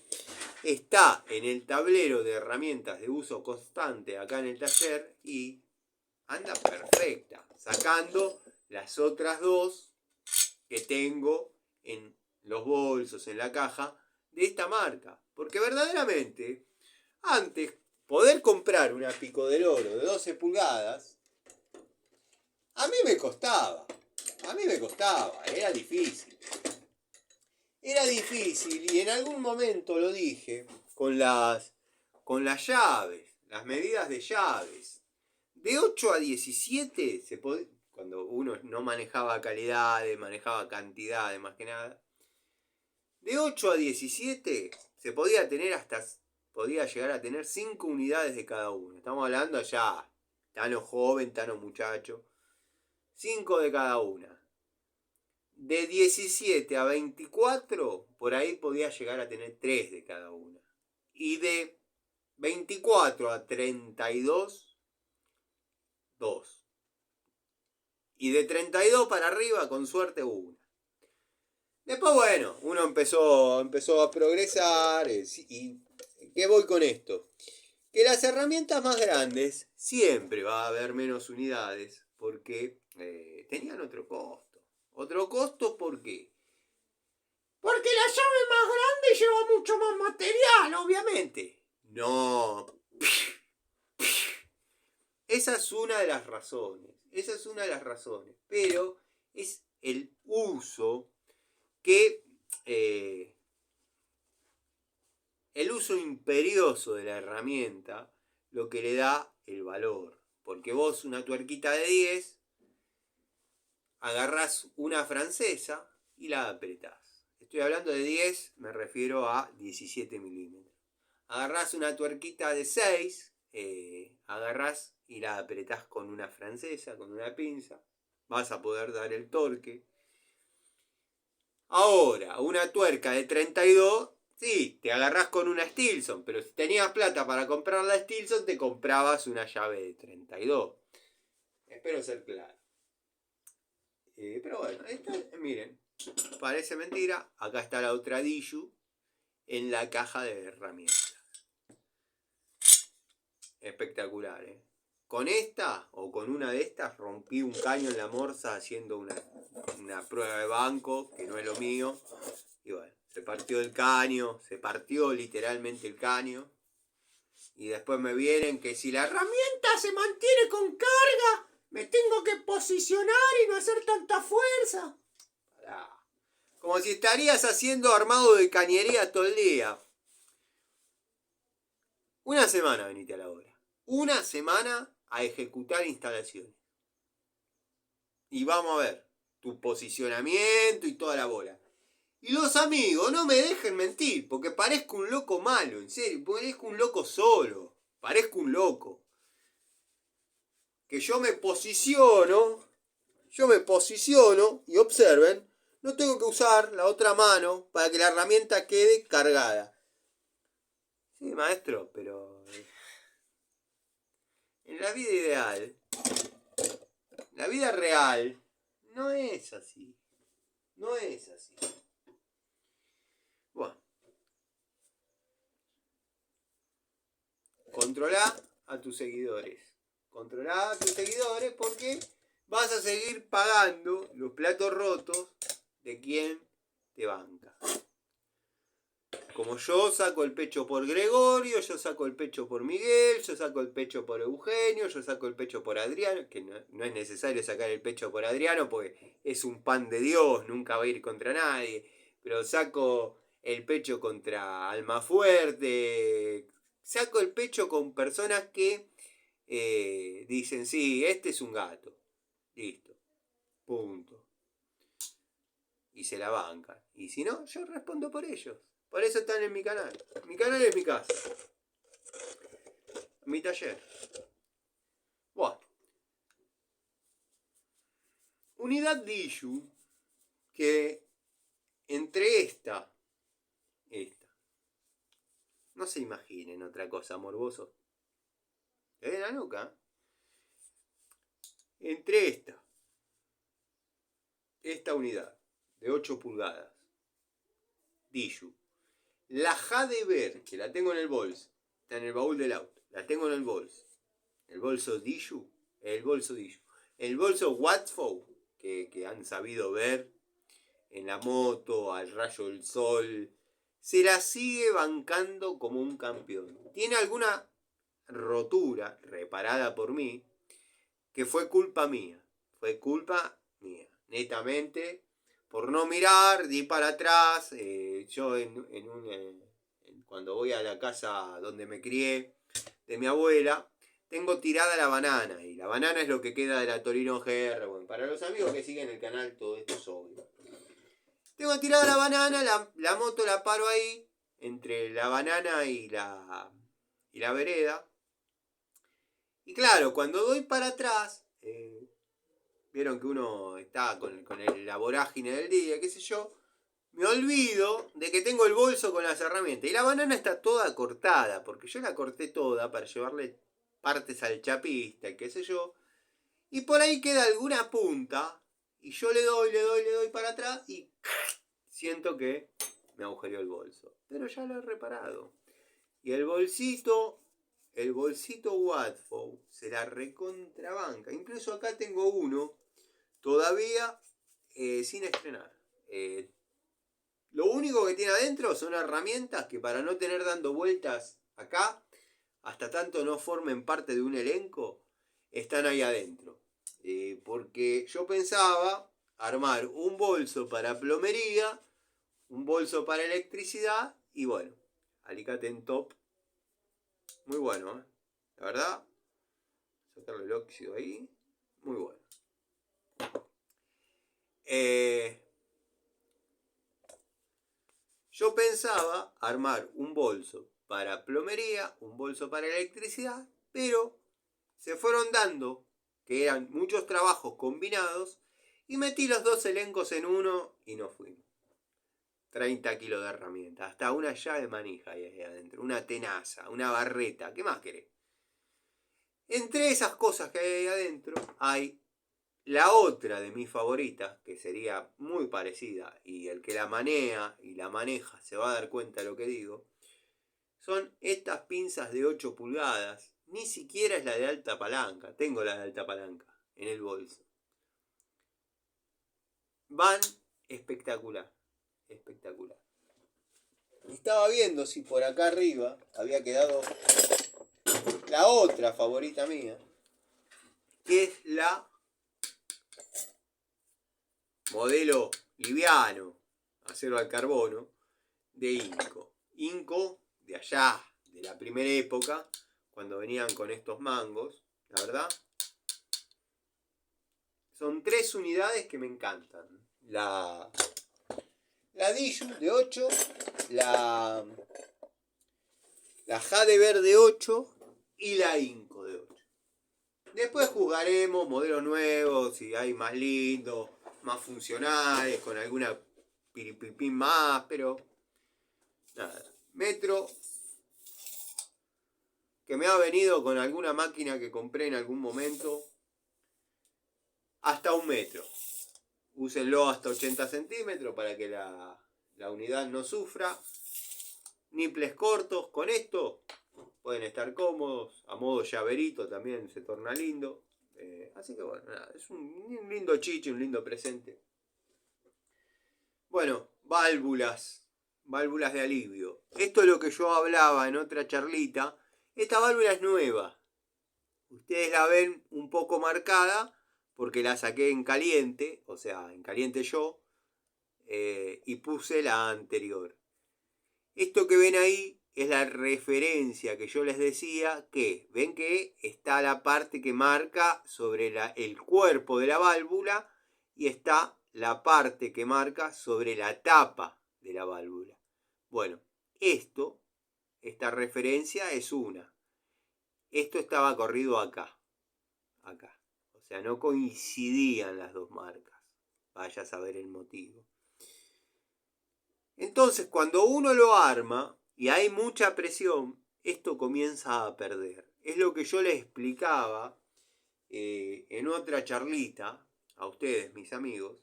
Está en el tablero de herramientas de uso constante acá en el taller y anda perfecta, sacando las otras dos que tengo en los bolsos, en la caja de esta marca. Porque verdaderamente, antes, poder comprar una pico del oro de 12 pulgadas, a mí me costaba, era difícil. Era difícil y en algún momento lo dije con las llaves, las medidas de llaves. De 8 a 17 cuando uno no manejaba calidades, manejaba cantidades más que nada. De 8 a 17 se podía llegar a tener 5 unidades de cada uno. Estamos hablando ya, tano joven, tano muchacho. 5 de cada una. De 17 a 24, por ahí podía llegar a tener 3 de cada una. Y de 24 a 32, 2. Y de 32 para arriba, con suerte, 1. Después, bueno, uno empezó a progresar. ¿Y qué voy con esto? Que las herramientas más grandes siempre va a haber menos unidades porque tenían otro costo. ¿Otro costo por qué? Porque la llave más grande lleva mucho más material, obviamente. No. Esa es una de las razones. Pero es el uso que... el uso imperioso de la herramienta lo que le da el valor. Porque vos una tuerquita de 10, agarrás una francesa y la apretás. Estoy hablando de 10, me refiero a 17 milímetros. Agarrás una tuerquita de 6, agarrás y la apretás con una francesa, con una pinza. Vas a poder dar el torque. Ahora, una tuerca de 32, sí, te agarrás con una Stilson, pero si tenías plata para comprar la Stilson, te comprabas una llave de 32. Espero ser claro. Pero bueno, miren, parece mentira, acá está la otra Dijou en la caja de herramientas. Espectacular, ¿eh? Con esta o con una de estas rompí un caño en la morsa haciendo una prueba de banco, que no es lo mío. Y bueno, se partió el caño, se partió literalmente el caño. Y después me vienen que si la herramienta se mantiene con carga, me tengo que posicionar y no hacer tanta fuerza. Pará. Como si estarías haciendo armado de cañería todo el día. Una semana venite a la obra. Una semana a ejecutar instalaciones. Y vamos a ver. tu posicionamiento y toda la bola. Y los amigos, no me dejen mentir, porque parezco un loco malo, en serio, parezco un loco solo, parezco un loco. Que yo me posiciono y observen, no tengo que usar la otra mano para que la herramienta quede cargada. Sí, maestro, pero en la vida ideal, la vida real, no es así. No es así. Bueno. Controlá a tus seguidores. Controlá a tus seguidores porque vas a seguir pagando los platos rotos de quien te banca. Como yo saco el pecho por Gregorio, yo saco el pecho por Miguel, yo saco el pecho por Eugenio, yo saco el pecho por Adriano, que no es necesario sacar el pecho por Adriano porque es un pan de Dios, nunca va a ir contra nadie, pero saco el pecho contra Almafuerte, saco el pecho con personas que dicen, sí, este es un gato, listo, punto. Y se la bancan. Y si no, yo respondo por ellos. Por eso están en mi canal. Mi canal es mi casa. Mi taller. Bueno. Unidad Dishu. Que entre esta. No se imaginen otra cosa, morboso. ¿Le ven la nuca? Entre esta unidad de 8 pulgadas. Dishu. La Jade Ver, que la tengo en el bolso. Está en el baúl del auto. La tengo en el bolso. El bolso Dishu. El bolso Dishu. El bolso Watford, que han sabido ver en la moto, al rayo del sol. Se la sigue bancando como un campeón. Tiene alguna rotura reparada por mí, que fue culpa mía. Fue culpa mía. Netamente. Por no mirar, di para atrás. Yo cuando voy a la casa donde me crié, de mi abuela, tengo tirada la banana. Y la banana es lo que queda de la Torino GR. Bueno, para los amigos que siguen el canal, todo esto es obvio. Tengo tirada la banana, la moto la paro ahí, entre la banana y la vereda. Y claro, cuando doy para atrás... vieron que uno está con la vorágine del día, qué sé yo, me olvido de que tengo el bolso con las herramientas. Y la banana está toda cortada, porque yo la corté toda para llevarle partes al chapista, qué sé yo. Y por ahí queda alguna punta, y yo le doy para atrás, y siento que me agujereó el bolso. Pero ya lo he reparado. Y el bolsito Watford se la recontrabanca. Incluso acá tengo uno todavía sin estrenar. Lo único que tiene adentro son herramientas que, para no tener dando vueltas acá, hasta tanto no formen parte de un elenco, están ahí adentro. Porque yo pensaba armar un bolso para plomería, un bolso para electricidad y bueno, alicate en top. Muy bueno, la verdad. Sacarle el óxido ahí. Muy bueno. Yo pensaba armar un bolso para plomería, un bolso para electricidad, pero se fueron dando que eran muchos trabajos combinados y metí los dos elencos en uno y no fuimos. 30 kilos de herramientas, hasta una llave manija ahí adentro, una tenaza, una barreta, ¿qué más querés? Entre esas cosas que hay ahí adentro hay la otra de mis favoritas, que sería muy parecida, y el que la manea y la maneja se va a dar cuenta de lo que digo, son estas pinzas de 8 pulgadas. Ni siquiera es la de alta palanca, tengo la de alta palanca en el bolso. Van espectacular, espectacular. Estaba viendo si por acá arriba había quedado la otra favorita mía, que es la modelo liviano, acero al carbono, de Inco. Inco de allá, de la primera época, cuando venían con estos mangos, la verdad, Son 3 unidades que me encantan. La Diju de 8, la Jadever de 8 y la Inco de 8. Después jugaremos modelos nuevos, si hay más lindos, más funcionales, con alguna piripipín más, pero nada. Metro, que me ha venido con alguna máquina que compré en algún momento, hasta 1 metro. Úsenlo hasta 80 centímetros para que la unidad no sufra. Niples cortos, con esto pueden estar cómodos. A modo llaverito también se torna lindo. Así que bueno, nada, es un lindo chiche, un lindo presente. Bueno, válvulas de alivio. Esto es lo que yo hablaba en otra charlita. Esta válvula es nueva. Ustedes la ven un poco marcada porque la saqué en caliente, o sea, en caliente yo, y puse la anterior. Esto que ven ahí es la referencia que yo les decía, que ven que está la parte que marca sobre el cuerpo de la válvula y está la parte que marca sobre la tapa de la válvula. Bueno, esta referencia es una. Esto estaba corrido acá. O sea, no coincidían las dos marcas. Vaya a saber el motivo. Entonces, cuando uno lo arma y hay mucha presión, esto comienza a perder. Es lo que yo les explicaba en otra charlita a ustedes, mis amigos.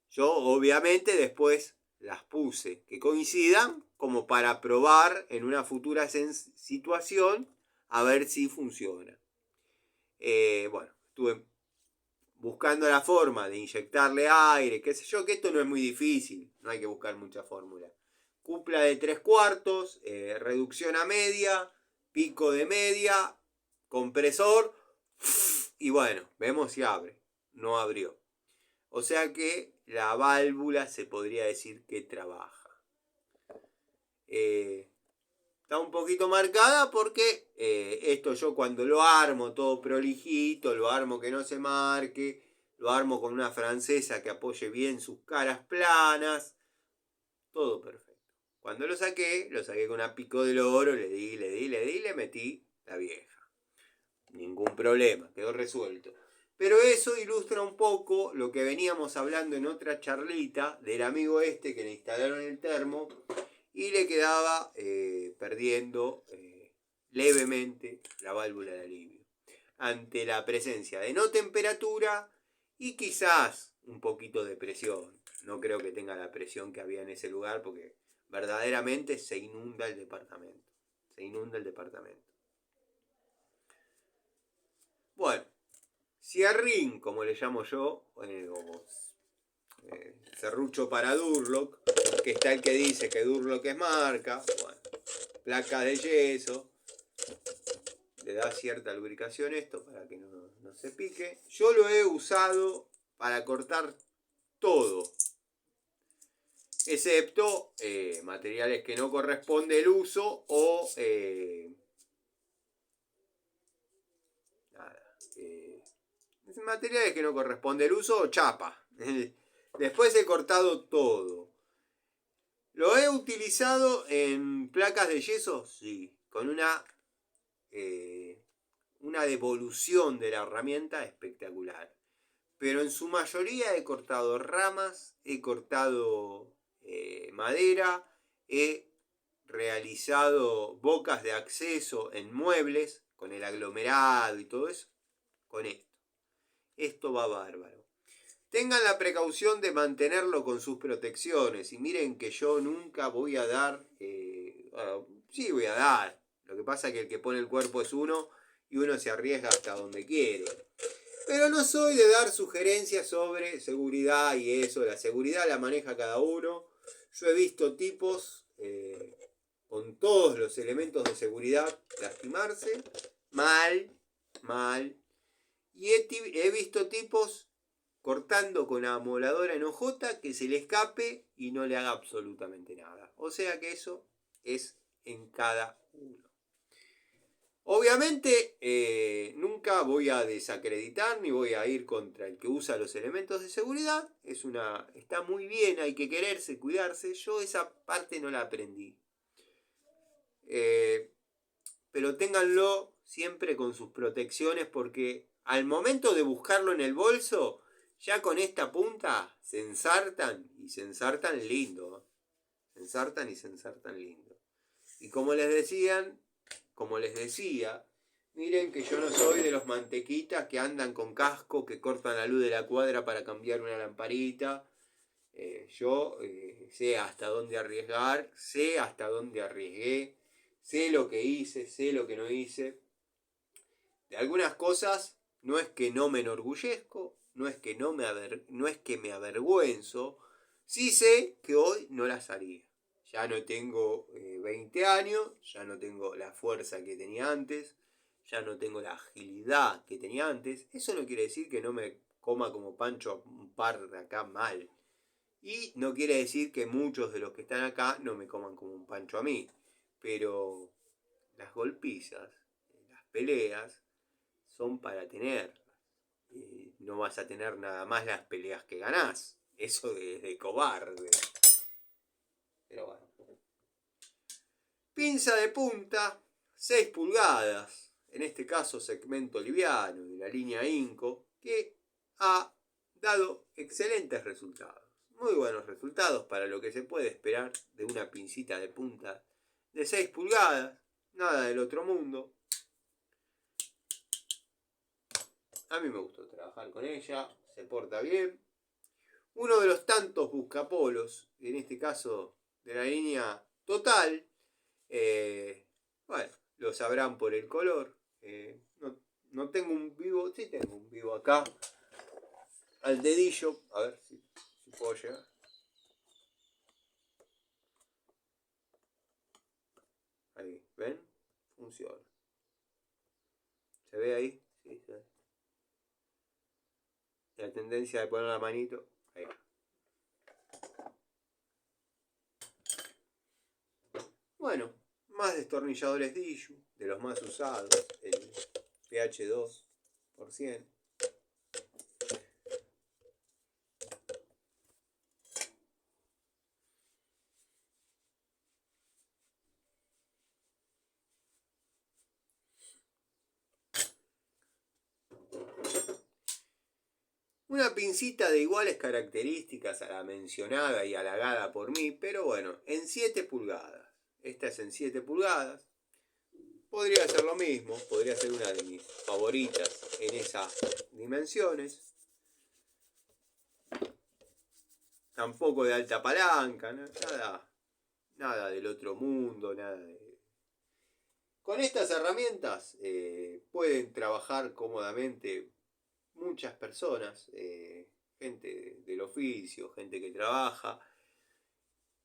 Yo obviamente después las puse que coincidan como para probar en una futura situación a ver si funciona. Bueno, estuve buscando la forma de inyectarle aire, qué sé yo, que esto no es muy difícil, no hay que buscar mucha fórmula. Cupla de 3/4, reducción a media, pico de media, compresor, y bueno, vemos si abre. No abrió. O sea que la válvula se podría decir que trabaja. Está un poquito marcada porque esto yo cuando lo armo todo prolijito, lo armo que no se marque, lo armo con una francesa que apoye bien sus caras planas, todo perfecto. Cuando lo saqué con una pico del oro, le di, le metí la vieja. Ningún problema, quedó resuelto. Pero eso ilustra un poco lo que veníamos hablando en otra charlita del amigo este que le instalaron el termo y le quedaba perdiendo levemente la válvula de alivio. Ante la presencia de no temperatura y quizás un poquito de presión. No creo que tenga la presión que había en ese lugar porque verdaderamente se inunda el departamento. Bueno, cierrín, como le llamo yo, serrucho para Durlock, que está el que dice que Durlock es marca, bueno, placa de yeso, le da cierta lubricación esto para que no se pique. Yo lo he usado para cortar todo, excepto materiales que no corresponde el uso o materiales que no corresponde el uso o chapa. Después he cortado todo. ¿Lo he utilizado en placas de yeso? Sí, con una devolución de la herramienta espectacular. Pero en su mayoría he cortado ramas, he cortado madera, he realizado bocas de acceso en muebles, con el aglomerado y todo eso, con esto. Esto va bárbaro. Tengan la precaución de mantenerlo con sus protecciones. Y miren que yo nunca voy a dar... sí voy a dar. Lo que pasa es que el que pone el cuerpo es uno y uno se arriesga hasta donde quiere. Pero no soy de dar sugerencias sobre seguridad y eso. La seguridad la maneja cada uno. Yo he visto tipos con todos los elementos de seguridad lastimarse. Mal. Y he visto tipos cortando con la amoladora en hojota que se le escape y no le haga absolutamente nada. O sea que eso es en cada uno. Obviamente nunca voy a desacreditar ni voy a ir contra el que usa los elementos de seguridad. Está muy bien, hay que quererse, cuidarse. Yo esa parte no la aprendí. Pero ténganlo siempre con sus protecciones porque al momento de buscarlo en el bolso, ya con esta punta se ensartan y se ensartan lindo. Se ensartan y se ensartan lindo. Y como les decía, miren que yo no soy de los mantequitas que andan con casco, que cortan la luz de la cuadra para cambiar una lamparita. Yo sé hasta dónde arriesgar, sé hasta dónde arriesgué, sé lo que hice, sé lo que no hice. De algunas cosas no es que no me enorgullezco, no es que me avergüenzo, sí sé que hoy no las haría. Ya no tengo 20 años, ya no tengo la fuerza que tenía antes, ya no tengo la agilidad que tenía antes. Eso no quiere decir que no me coma como Pancho un par de acá mal. Y no quiere decir que muchos de los que están acá no me coman como un Pancho a mí. Pero las golpizas, las peleas, son para tener. No vas a tener nada más las peleas que ganás. Eso es de cobarde. Pero bueno. Pinza de punta, 6 pulgadas. En este caso segmento liviano de la línea Inco, que ha dado excelentes resultados. Muy buenos resultados para lo que se puede esperar de una pincita de punta de 6 pulgadas. Nada del otro mundo. A mí me gustó trabajar con ella, se porta bien. Uno de los tantos buscapolos, en este caso de la línea Total, bueno, lo sabrán por el color. No tengo un vivo, sí tengo un vivo acá, al dedillo, a ver si puedo llegar. Ahí, ¿ven? Funciona. ¿Se ve ahí? Sí, se ve. La tendencia de poner la manito, ahí. Bueno, más destornilladores Dillu, de los más usados, el PH2%. Una pincita de iguales características a la mencionada y halagada por mí, pero bueno, en 7 pulgadas. Esta es en 7 pulgadas. Podría ser lo mismo, podría ser una de mis favoritas en esas dimensiones. Tampoco de alta palanca, nada del otro mundo, nada de... Con estas herramientas pueden trabajar cómodamente muchas personas, gente del oficio, gente que trabaja.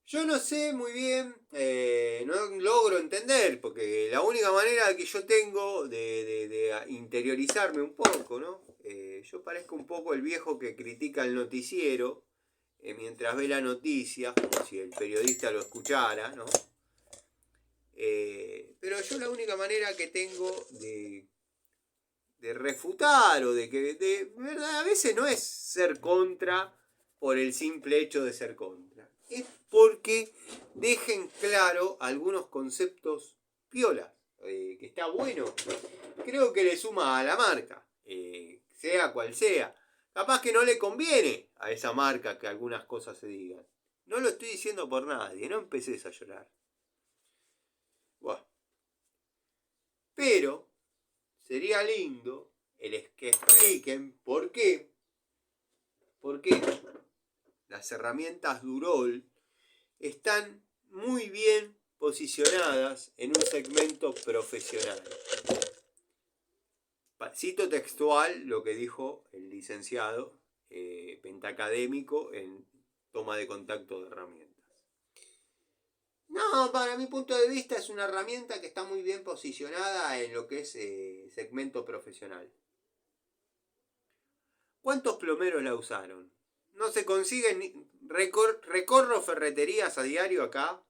Yo no sé muy bien, no logro entender, porque la única manera que yo tengo de interiorizarme un poco, ¿no? Yo parezco un poco el viejo que critica el noticiero mientras ve la noticia, como si el periodista lo escuchara, ¿no? Pero yo la única manera que tengo de refutar o de verdad, a veces no es ser contra por el simple hecho de ser contra. Es porque dejen claro algunos conceptos piolas, que está bueno. Creo que le suma a la marca, sea cual sea. Capaz que no le conviene a esa marca que algunas cosas se digan. No lo estoy diciendo por nadie, no empeces a llorar. Bueno. Pero sería lindo que expliquen por qué las herramientas Durol están muy bien posicionadas en un segmento profesional. Cito textual lo que dijo el licenciado pentacadémico en toma de contacto de herramientas. No, para mi punto de vista es una herramienta que está muy bien posicionada en lo que es segmento profesional. ¿Cuántos plomeros la usaron? No se consiguen, recorro ferreterías a diario acá,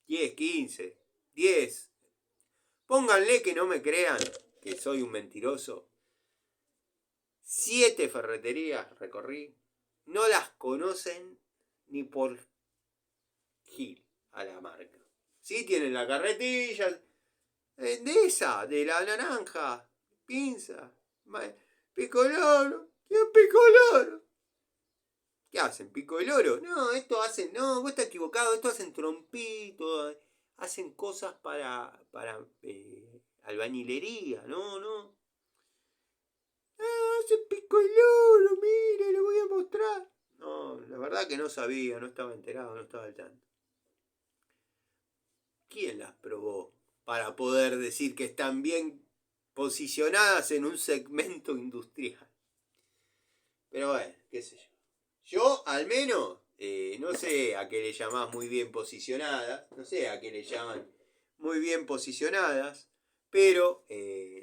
10, 15, 10. Pónganle que no me crean, que soy un mentiroso. 7 ferreterías recorrí. No las conocen ni por Gil a la marca. Sí tienen la carretilla de esa, de la naranja, pinza, picoloro. ¿Qué es picoloro? ¿Qué hacen? ¿Pico el oro? No, esto hacen, no, vos estás equivocado, esto hacen trompitos, hacen cosas para albañilería, no. Ah, hacen pico el oro, mire, le voy a mostrar. No, la verdad que no sabía, no estaba enterado, no estaba al tanto. ¿Quién las probó para poder decir que están bien posicionadas en un segmento industrial? Pero bueno, qué sé yo. Yo, al menos, no sé a qué le llamás muy bien posicionadas, no sé a qué le llaman muy bien posicionadas, pero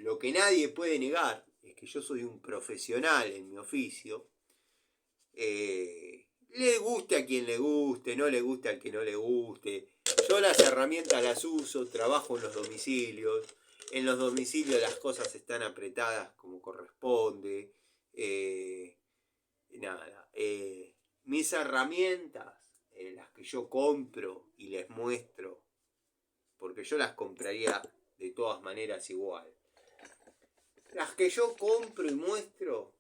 lo que nadie puede negar es que yo soy un profesional en mi oficio. Le guste a quien le guste, no le guste al que no le guste. Yo las herramientas las uso, trabajo en los domicilios. En los domicilios las cosas están apretadas como corresponde. Nada. Mis herramientas, las que yo compro y les muestro, porque yo las compraría de todas maneras igual. Las que yo compro y muestro,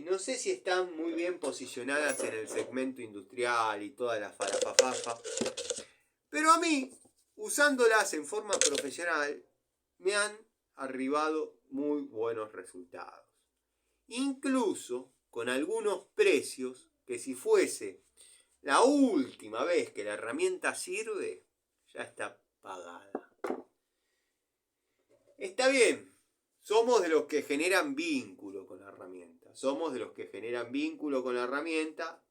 no sé si están muy bien posicionadas en el segmento industrial y toda la farafafafa, pero a mí, usándolas en forma profesional, me han arribado muy buenos resultados. Incluso con algunos precios que si fuese la última vez que la herramienta sirve, ya está pagada. Está bien, somos de los que generan vínculo con la herramienta. Somos de los que generan vínculo con la herramienta,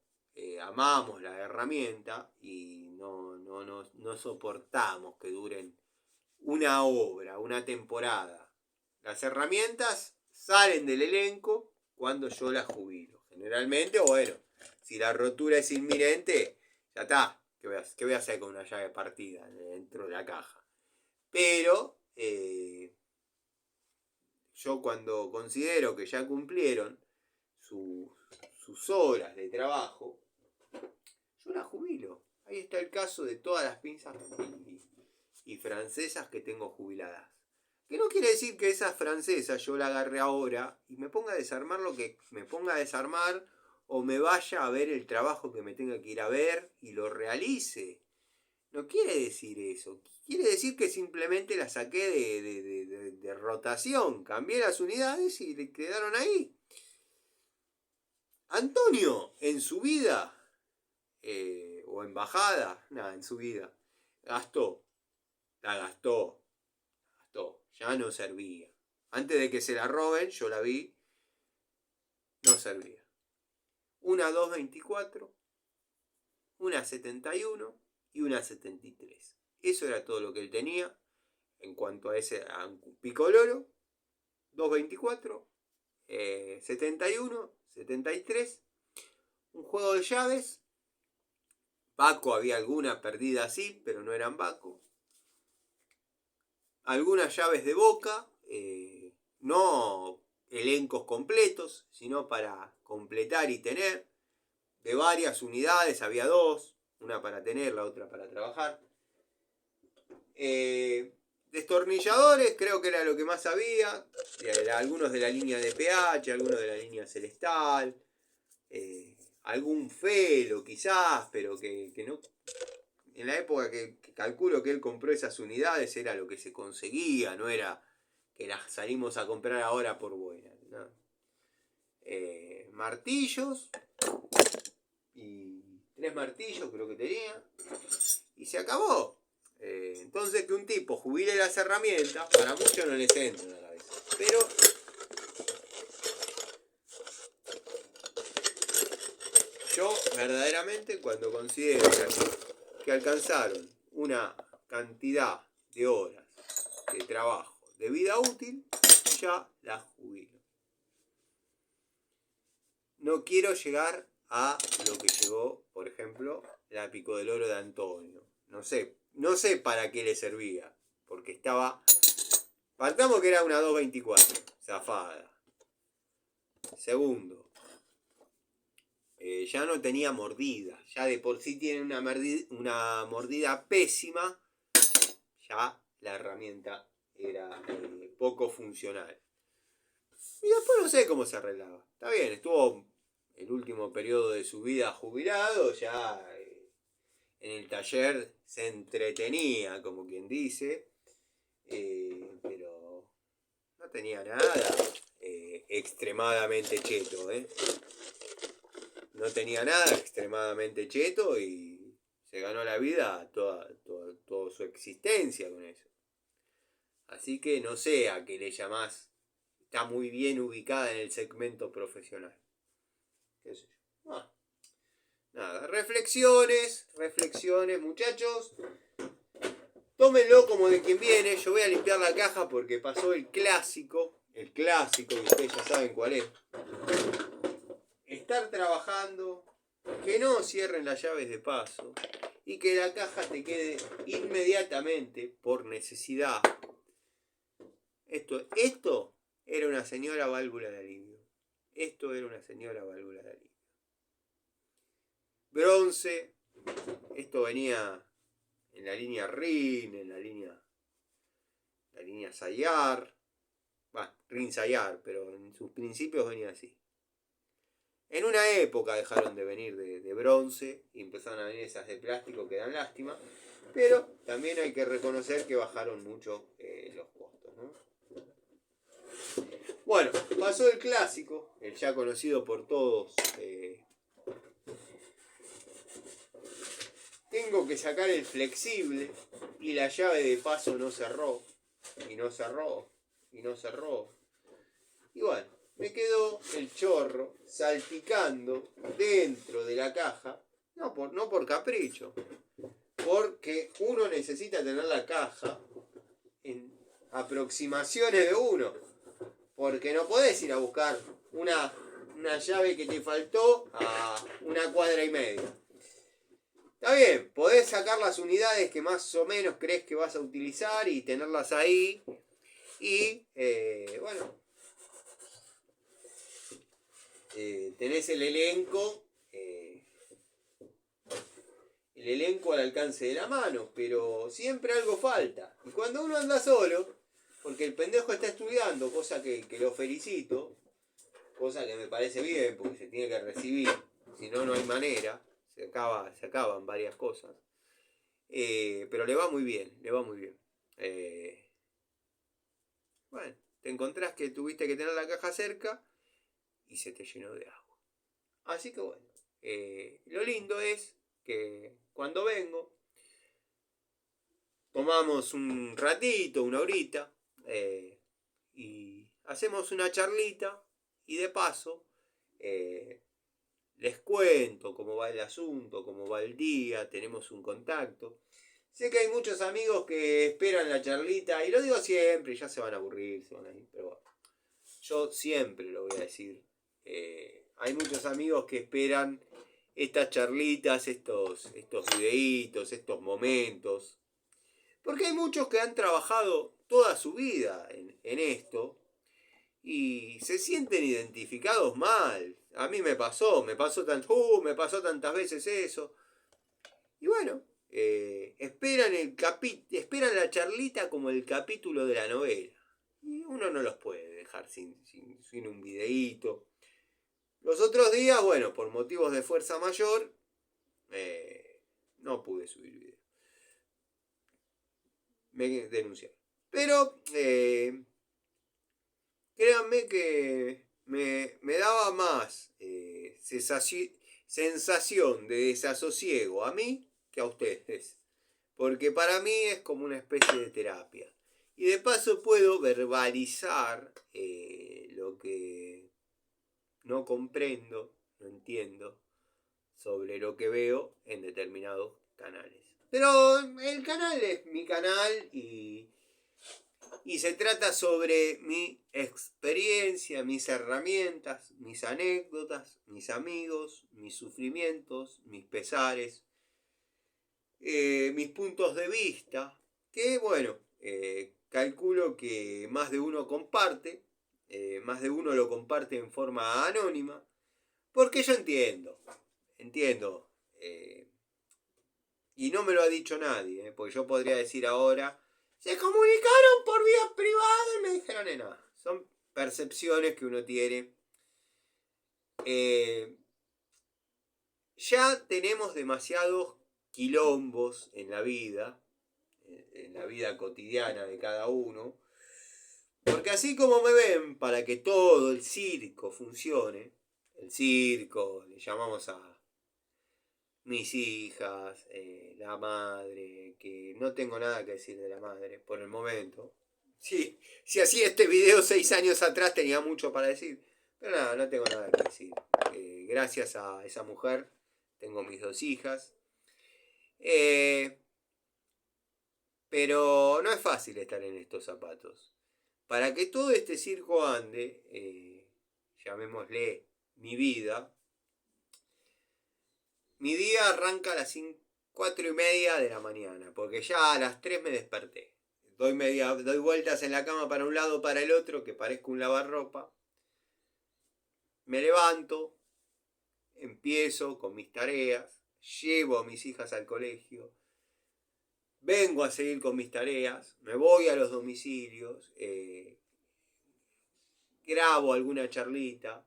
amamos la herramienta y no soportamos que duren una obra, una temporada. Las herramientas salen del elenco cuando yo las jubilo. Generalmente, bueno, si la rotura es inminente, ya está. ¿Qué voy a hacer con una llave partida dentro de la caja? Pero yo cuando considero que ya cumplieron sus horas de trabajo, yo las jubilo. Ahí está el caso de todas las pinzas y francesas que tengo jubiladas. Que no quiere decir que esa francesa yo la agarre ahora y me ponga a desarmar lo que me ponga a desarmar o me vaya a ver el trabajo que me tenga que ir a ver y lo realice. No quiere decir eso. Quiere decir que simplemente la saqué de rotación. Cambié las unidades y le quedaron ahí. Antonio, en su vida, o en bajada, nada, en su vida, gastó. Ya no servía. Antes de que se la roben, yo la vi, no servía. Una 224, una 71 y una 73. Eso era todo lo que él tenía en cuanto a ese picoloro. 224, 71, 73. Un juego de llaves. Baco había alguna perdida así, pero no eran Baco. Algunas llaves de boca, no elencos completos, sino para completar y tener. De varias unidades, había 2, una para tener, la otra para trabajar. Destornilladores, creo que era lo que más había. Algunos de la línea de PH, algunos de la línea Celestal. Algún Felo quizás, pero que no. En la época que calculo que él compró esas unidades era lo que se conseguía, no era que las salimos a comprar ahora por buenas, ¿no? Martillos, y 3 martillos creo que tenía, y se acabó. Entonces que un tipo jubile las herramientas, para muchos no les entra en la cabeza, pero yo verdaderamente cuando considero que alcanzaron una cantidad de horas de trabajo de vida útil, ya las jubilo. No quiero llegar a lo que llegó, por ejemplo, la Pico del Oro de Antonio. No sé para qué le servía, porque estaba Partamos que era una 224, zafada. Segundo, ya no tenía mordida. Ya de por sí tiene una mordida pésima. Ya la herramienta era poco funcional. Y después no sé cómo se arreglaba. Está bien, estuvo el último periodo de su vida jubilado, ya en el taller se entretenía, como quien dice, pero no tenía nada extremadamente cheto, No tenía nada extremadamente cheto y se ganó la vida toda su existencia con eso. Así que no sé a qué le llamás. Está muy bien ubicada en el segmento profesional. ¿Qué sé yo? Nada, reflexiones, muchachos. Tómenlo como de quien viene. Yo voy a limpiar la caja porque pasó el clásico, y ustedes ya saben cuál es. Estar trabajando, que no cierren las llaves de paso y que la caja te quede inmediatamente por necesidad. Esto era una señora válvula de alivio. Bronce. Esto venía en la línea RIN, en la línea Sayar. RIN Sayar, pero en sus principios venía así. En una época dejaron de venir de bronce y empezaron a venir esas de plástico que dan lástima. Pero también hay que reconocer que bajaron mucho los costos, ¿no? Bueno, pasó el clásico, el ya conocido por todos. Tengo que sacar el flexible y la llave de paso no cerró. Y bueno, me quedó el chorro salpicando dentro de la caja. No por capricho. Porque uno necesita tener la caja en aproximaciones de uno. Porque no podés ir a buscar una llave que te faltó a 1,5 cuadras. Está bien, podés sacar las unidades que más o menos crees que vas a utilizar y tenerlas ahí. Y, tenés el elenco al alcance de la mano, pero siempre algo falta. Y cuando uno anda solo, porque el pendejo está estudiando, cosa que lo felicito, cosa que me parece bien, porque se tiene que recibir, si no, no hay manera, se acaban varias cosas. Pero le va muy bien. Bueno, te encontrás que tuviste que tener la caja cerca y se te llenó de agua. Así que bueno, lo lindo es que cuando vengo, tomamos un ratito, una horita, y hacemos una charlita y de paso les cuento cómo va el asunto, cómo va el día, tenemos un contacto. Sé que hay muchos amigos que esperan la charlita, y lo digo siempre, ya se van a aburrir, se van a ir, pero bueno, yo siempre lo voy a decir. Hay muchos amigos que esperan estas charlitas, estos videitos, estos momentos. Porque hay muchos que han trabajado toda su vida en esto y se sienten identificados mal. A mí me pasó tantas veces eso. Y bueno, esperan la charlita como el capítulo de la novela. Y uno no los puede dejar sin un videíto. Los otros días, bueno, por motivos de fuerza mayor, no pude subir video. Me denunciaron. Pero créanme que me daba más sensación de desasosiego a mí que a ustedes. Porque para mí es como una especie de terapia. Y de paso puedo verbalizar lo que no comprendo, no entiendo, sobre lo que veo en determinados canales. Pero el canal es mi canal y se trata sobre mi experiencia, mis herramientas, mis anécdotas, mis amigos, mis sufrimientos, mis pesares, mis puntos de vista, que bueno, calculo que más de uno comparte, más de uno lo comparte en forma anónima, porque yo entiendo, y no me lo ha dicho nadie, porque yo podría decir ahora, se comunicaron por vía privada y me dijeron nada. Son percepciones que uno tiene. Ya tenemos demasiados quilombos en la vida cotidiana de cada uno, porque así como me ven, para que todo el circo funcione, el circo, le llamamos a mis hijas, la madre, que no tengo nada que decir de la madre por el momento. Sí, si hacía este video 6 años atrás tenía mucho para decir, pero nada, no tengo nada que decir. Gracias a esa mujer tengo mis 2 hijas. Pero no es fácil estar en estos zapatos. Para que todo este circo ande, llamémosle mi vida, mi día arranca a las 4:30 de la mañana, porque ya a las 3 me desperté. Doy vueltas en la cama para un lado, para el otro, que parezco un lavarropa. Me levanto, empiezo con mis tareas, llevo a mis hijas al colegio, vengo a seguir con mis tareas, me voy a los domicilios, grabo alguna charlita,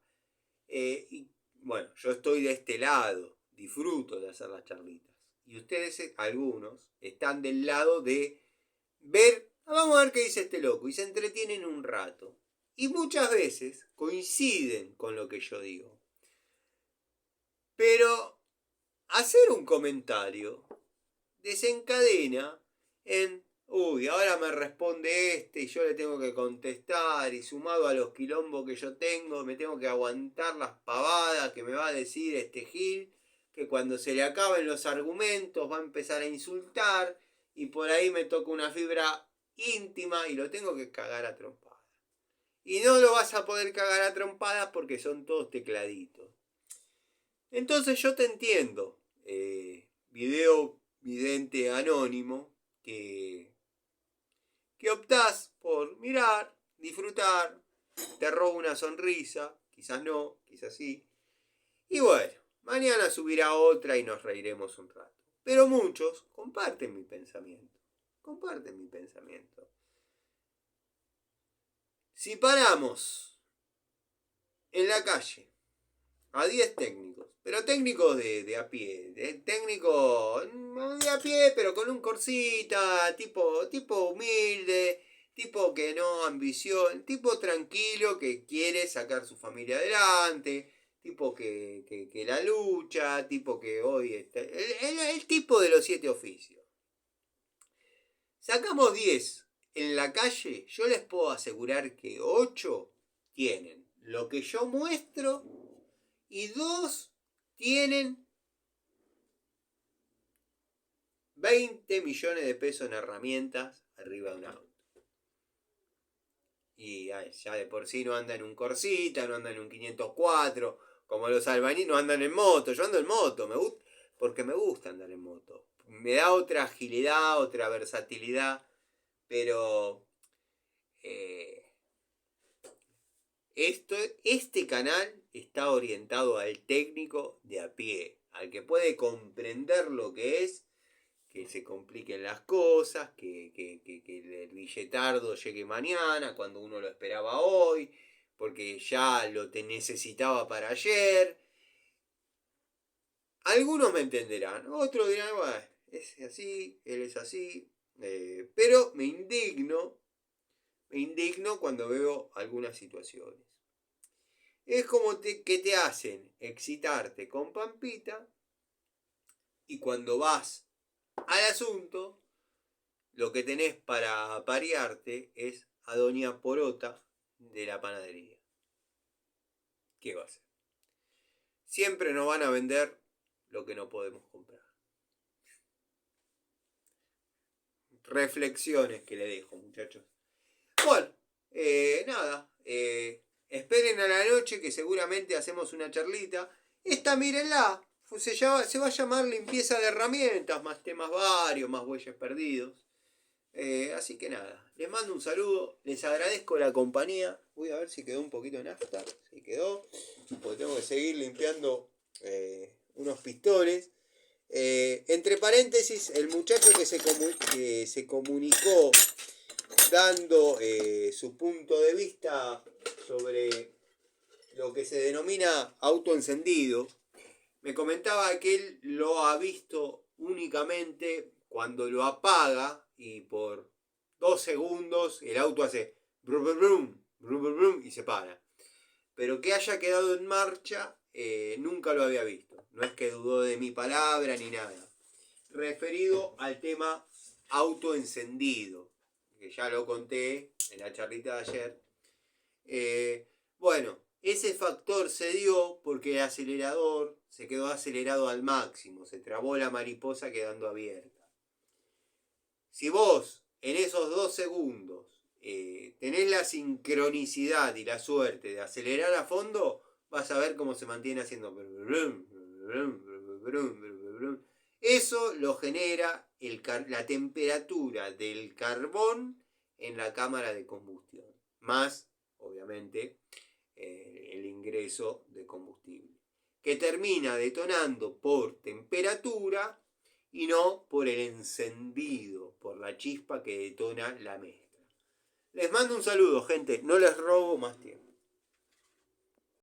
y bueno, yo estoy de este lado, disfruto de hacer las charlitas. Y ustedes, algunos, están del lado de ver, vamos a ver qué dice este loco, y se entretienen un rato. Y muchas veces coinciden con lo que yo digo. Pero hacer un comentario desencadena en, uy, ahora me responde este y yo le tengo que contestar, y sumado a los quilombos que yo tengo, me tengo que aguantar las pavadas que me va a decir este Gil, que cuando se le acaben los argumentos va a empezar a insultar, y por ahí me toca una fibra íntima y lo tengo que cagar a trompadas. Y no lo vas a poder cagar a trompadas porque son todos tecladitos. Entonces yo te entiendo, video vidente anónimo, que optás por mirar, disfrutar, te robo una sonrisa, quizás no, quizás sí, y bueno, mañana subirá otra y nos reiremos un rato. Pero muchos comparten mi pensamiento, Si paramos en la calle a 10 técnicos, pero técnicos de a pie, técnicos de a pie, pero con un corsita, tipo humilde, tipo que no ambición, tipo tranquilo que quiere sacar su familia adelante, tipo que la lucha, tipo que hoy está, el tipo de los 7 oficios. Sacamos 10 en la calle, yo les puedo asegurar que 8 tienen lo que yo muestro y 2 tienen 20 millones de pesos en herramientas arriba de un auto. Y ya de por sí no andan en un Corsita, no andan en un 504, como los albañiles, no andan en moto. Yo ando en moto, porque me gusta andar en moto. Me da otra agilidad, otra versatilidad, pero este canal está orientado al técnico de a pie, al que puede comprender lo que es, que se compliquen las cosas, que el billetardo llegue mañana cuando uno lo esperaba hoy, porque ya lo necesitaba para ayer. Algunos me entenderán, otros dirán, bueno, es así, él es así, pero me indigno cuando veo algunas situaciones. Es como que te hacen excitarte con Pampita, y cuando vas al asunto, lo que tenés para parearte es a Doña Porota de la panadería. ¿Qué va a hacer? Siempre nos van a vender lo que no podemos comprar. Reflexiones que le dejo, muchachos. Bueno, nada. Esperen a la noche que seguramente hacemos una charlita. Esta, mírenla. Se va a llamar limpieza de herramientas, más temas varios, más bueyes perdidos. Así que nada, les mando un saludo, les agradezco la compañía. Voy a ver si quedó un poquito de nafta. Si quedó, porque tengo que seguir limpiando unos pistones. Entre paréntesis, el muchacho que se comunicó dando su punto de vista sobre lo que se denomina autoencendido, me comentaba que él lo ha visto únicamente cuando lo apaga y por 2 segundos el auto hace brum, brum, brum, brum, brum, brum, y se para. Pero que haya quedado en marcha, nunca lo había visto. No es que dudó de mi palabra ni nada. Referido al tema autoencendido, que ya lo conté en la charlita de ayer. Bueno, ese factor se dio porque el acelerador se quedó acelerado al máximo, se trabó la mariposa quedando abierta. Si vos en esos 2 segundos tenés la sincronicidad y la suerte de acelerar a fondo, vas a ver cómo se mantiene haciendo. Eso lo genera la temperatura del carbón en la cámara de combustión, más, obviamente, el ingreso de combustible, que termina detonando por temperatura y no por el encendido, por la chispa que detona la mezcla. Les mando un saludo, gente, no les robo más tiempo.